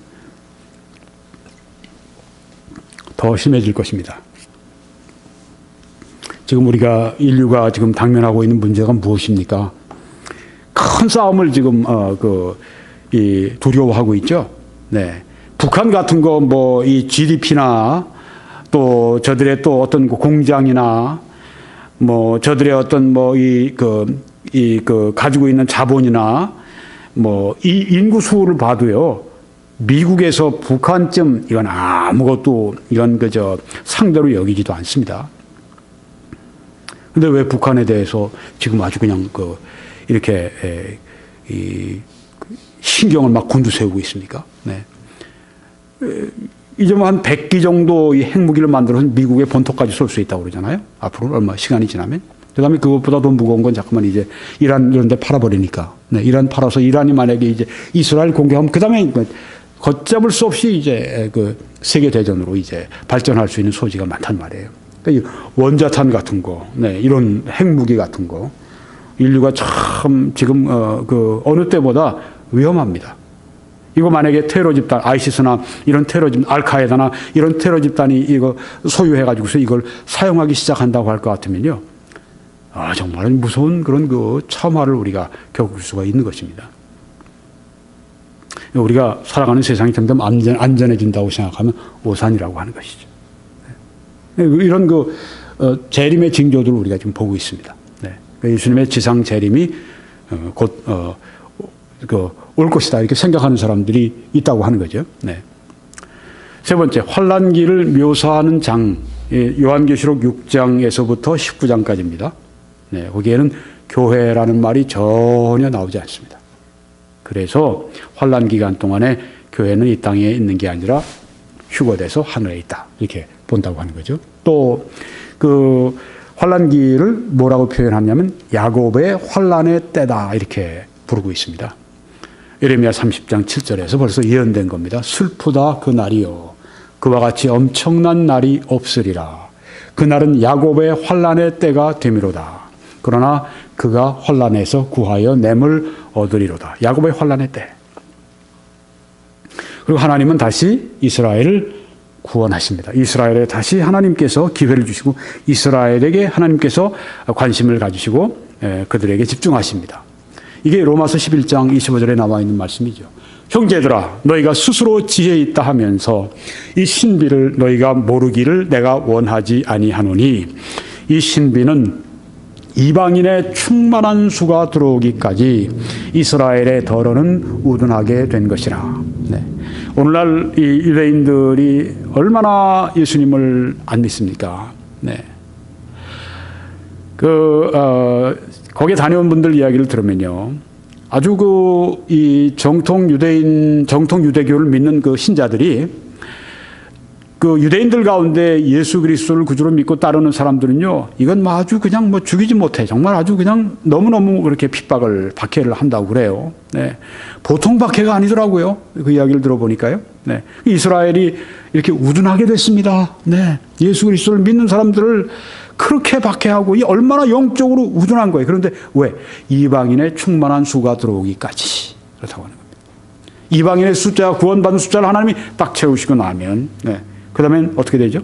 더 심해질 것입니다. 지금 인류가 지금 당면하고 있는 문제가 무엇입니까? 큰 싸움을 지금 두려워하고 있죠. 네, 북한 같은 거 이 GDP나 또 저들의 또 어떤 공장이나 저들의 어떤 가지고 있는 자본이나 이 인구 수를 봐도요, 미국에서 북한쯤 이건 아무것도, 이건 상대로 여기지도 않습니다. 근데 왜 북한에 대해서 지금 아주 그냥 이렇게 신경을 막 곤두세우고 있습니까? 네. 이제 한 100기 정도 이 핵무기를 만들어서 미국의 본토까지 쏠 수 있다고 그러잖아요. 앞으로 얼마 시간이 지나면. 그 다음에 그것보다 더 무거운 건 잠깐만 이제 이란 이런 데 팔아버리니까. 네. 이란 팔아서 이란이 만약에 이제 이스라엘 공격하면 그 다음에 걷잡을 수 없이 이제 세계대전으로 이제 발전할 수 있는 소지가 많단 말이에요. 그러니까 원자탄 같은 거, 네, 이런 핵무기 같은 거, 인류가 참 지금 어느 때보다 위험합니다. 이거 만약에 테러 집단, 아이시스나 이런 테러 집단, 알카에다나 이런 테러 집단이 이거 소유해가지고서 이걸 사용하기 시작한다고 할 것 같으면요, 정말 무서운 그런 참화를 우리가 겪을 수가 있는 것입니다. 우리가 살아가는 세상이 점점 안전해진다고 생각하면 오산이라고 하는 것이죠. 이런 재림의 징조들을 우리가 지금 보고 있습니다. 네. 예수님의 지상 재림이 곧 올 것이다, 이렇게 생각하는 사람들이 있다고 하는 거죠. 네. 세 번째, 환난기를 묘사하는 장, 요한계시록 6장에서부터 19장까지입니다. 네, 거기에는 교회라는 말이 전혀 나오지 않습니다. 그래서 환난 기간 동안에 교회는 이 땅에 있는 게 아니라 휴거돼서 하늘에 있다, 이렇게 본다고 하는 거죠. 또 환난기를 뭐라고 표현하냐면 야곱의 환난의 때다, 이렇게 부르고 있습니다. 예레미야 30장 7절에서 벌써 예언된 겁니다. 슬프다 그 날이요, 그와 같이 엄청난 날이 없으리라. 그날은 야곱의 환난의 때가 되미로다. 그러나 그가 환난에서 구하여 냄을 얻으리로다. 야곱의 환난의 때. 그리고 하나님은 다시 이스라엘을 구원하십니다. 이스라엘에 다시 하나님께서 기회를 주시고 이스라엘에게 하나님께서 관심을 가지시고 그들에게 집중하십니다. 이게 로마서 11장 25절에 나와 있는 말씀이죠. 형제들아 너희가 스스로 지혜 있다 하면서 이 신비를 너희가 모르기를 내가 원하지 아니하노니 이 신비는 이방인의 충만한 수가 들어오기까지 이스라엘의 더러는 우둔하게 된 것이라. 네. 오늘날 이 유대인들이 얼마나 예수님을 안 믿습니까? 네. 거기에 다녀온 분들 이야기를 들으면요. 아주 이 정통 유대교를 믿는 그 신자들이 그 유대인들 가운데 예수 그리스도를 구주로 믿고 따르는 사람들은요, 이건 아주 그냥 죽이지 못해. 정말 아주 그냥 너무너무 그렇게 박해를 한다고 그래요. 네. 보통 박해가 아니더라고요. 그 이야기를 들어보니까요. 네. 이스라엘이 이렇게 우둔하게 됐습니다. 네. 예수 그리스도를 믿는 사람들을 그렇게 박해하고, 이 얼마나 영적으로 우둔한 거예요. 그런데 왜? 이방인의 충만한 수가 들어오기까지. 그렇다고 하는 겁니다. 이방인의 숫자가 구원받은 숫자를 하나님이 딱 채우시고 나면, 네. 그 다음엔 어떻게 되죠?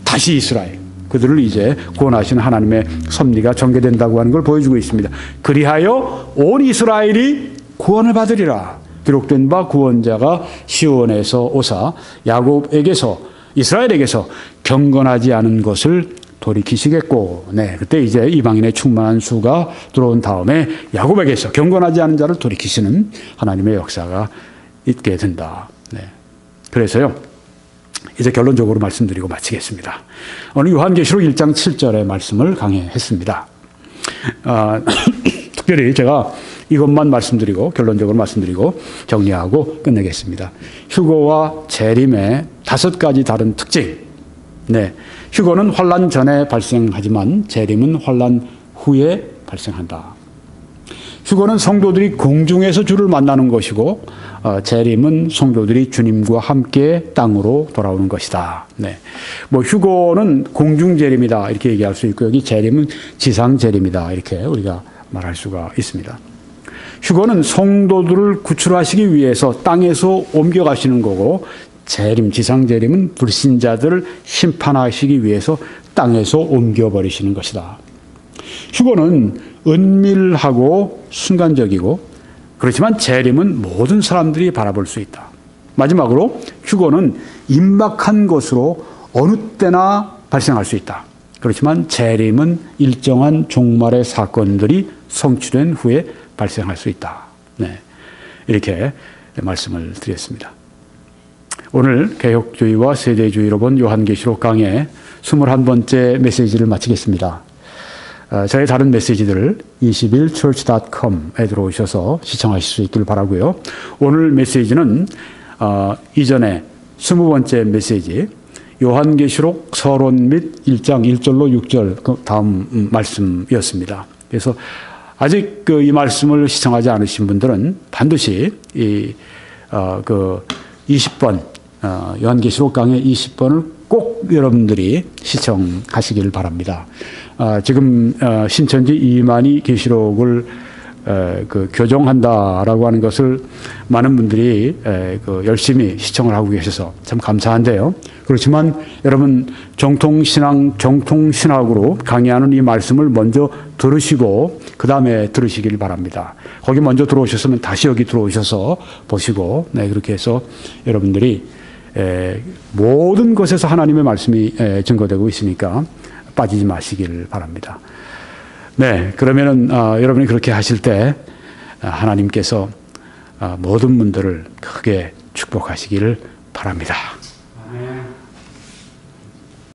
다시 이스라엘. 그들을 이제 구원하시는 하나님의 섭리가 전개된다고 하는 걸 보여주고 있습니다. 그리하여 온 이스라엘이 구원을 받으리라. 기록된 바 구원자가 시온에서 오사 야곱에게서 이스라엘에게서 경건하지 않은 것을 돌이키시겠고, 네, 그때 이제 이방인의 충만한 수가 들어온 다음에 야곱에게서 경건하지 않은 자를 돌이키시는 하나님의 역사가 있게 된다. 네. 그래서요, 이제 결론적으로 말씀드리고 마치겠습니다. 오늘 요한계시록 1장 7절의 말씀을 강해했습니다. 특별히 제가 이것만 말씀드리고 결론적으로 말씀드리고 정리하고 끝내겠습니다. 휴거와 재림의 5가지 다른 특징. 네, 휴거는 환난 전에 발생하지만 재림은 환난 후에 발생한다. 휴거는 성도들이 공중에서 주를 만나는 것이고 재림은 성도들이 주님과 함께 땅으로 돌아오는 것이다. 네, 휴거는 공중 재림이다 이렇게 얘기할 수 있고 여기 재림은 지상 재림이다 이렇게 우리가 말할 수가 있습니다. 휴거는 성도들을 구출하시기 위해서 땅에서 옮겨가시는 거고 재림, 지상 재림은 불신자들을 심판하시기 위해서 땅에서 옮겨버리시는 것이다. 휴거는 은밀하고 순간적이고 그렇지만 재림은 모든 사람들이 바라볼 수 있다. 마지막으로 휴거는 임박한 것으로 어느 때나 발생할 수 있다. 그렇지만 재림은 일정한 종말의 사건들이 성취된 후에 발생할 수 있다. 네, 이렇게 말씀을 드렸습니다. 오늘 개혁주의와 세대주의로 본 요한계시록 강의 21번째 메시지를 마치겠습니다. 저의 다른 메시지들을 21church.com에 들어오셔서 시청하실 수 있길 바라고요. 오늘 메시지는 이전에 20번째 메시지 요한계시록 서론 및 1장 1절로 6절 그 다음 말씀이었습니다. 그래서 아직 이 말씀을 시청하지 않으신 분들은 반드시 20번 요한계시록 강의 20번을 꼭 여러분들이 시청하시길 바랍니다. 지금 신천지 이만희 계시록을 교정한다라고 하는 것을 많은 분들이 열심히 시청을 하고 계셔서 참 감사한데요. 그렇지만 여러분 정통신학으로 강의하는 이 말씀을 먼저 들으시고 그 다음에 들으시길 바랍니다. 거기 먼저 들어오셨으면 다시 여기 들어오셔서 보시고 네, 그렇게 해서 여러분들이 모든 것에서 하나님의 말씀이 증거되고 있으니까 빠지지 마시길 바랍니다. 네, 그러면은 여러분이 그렇게 하실 때 하나님께서 모든 분들을 크게 축복하시기를 바랍니다.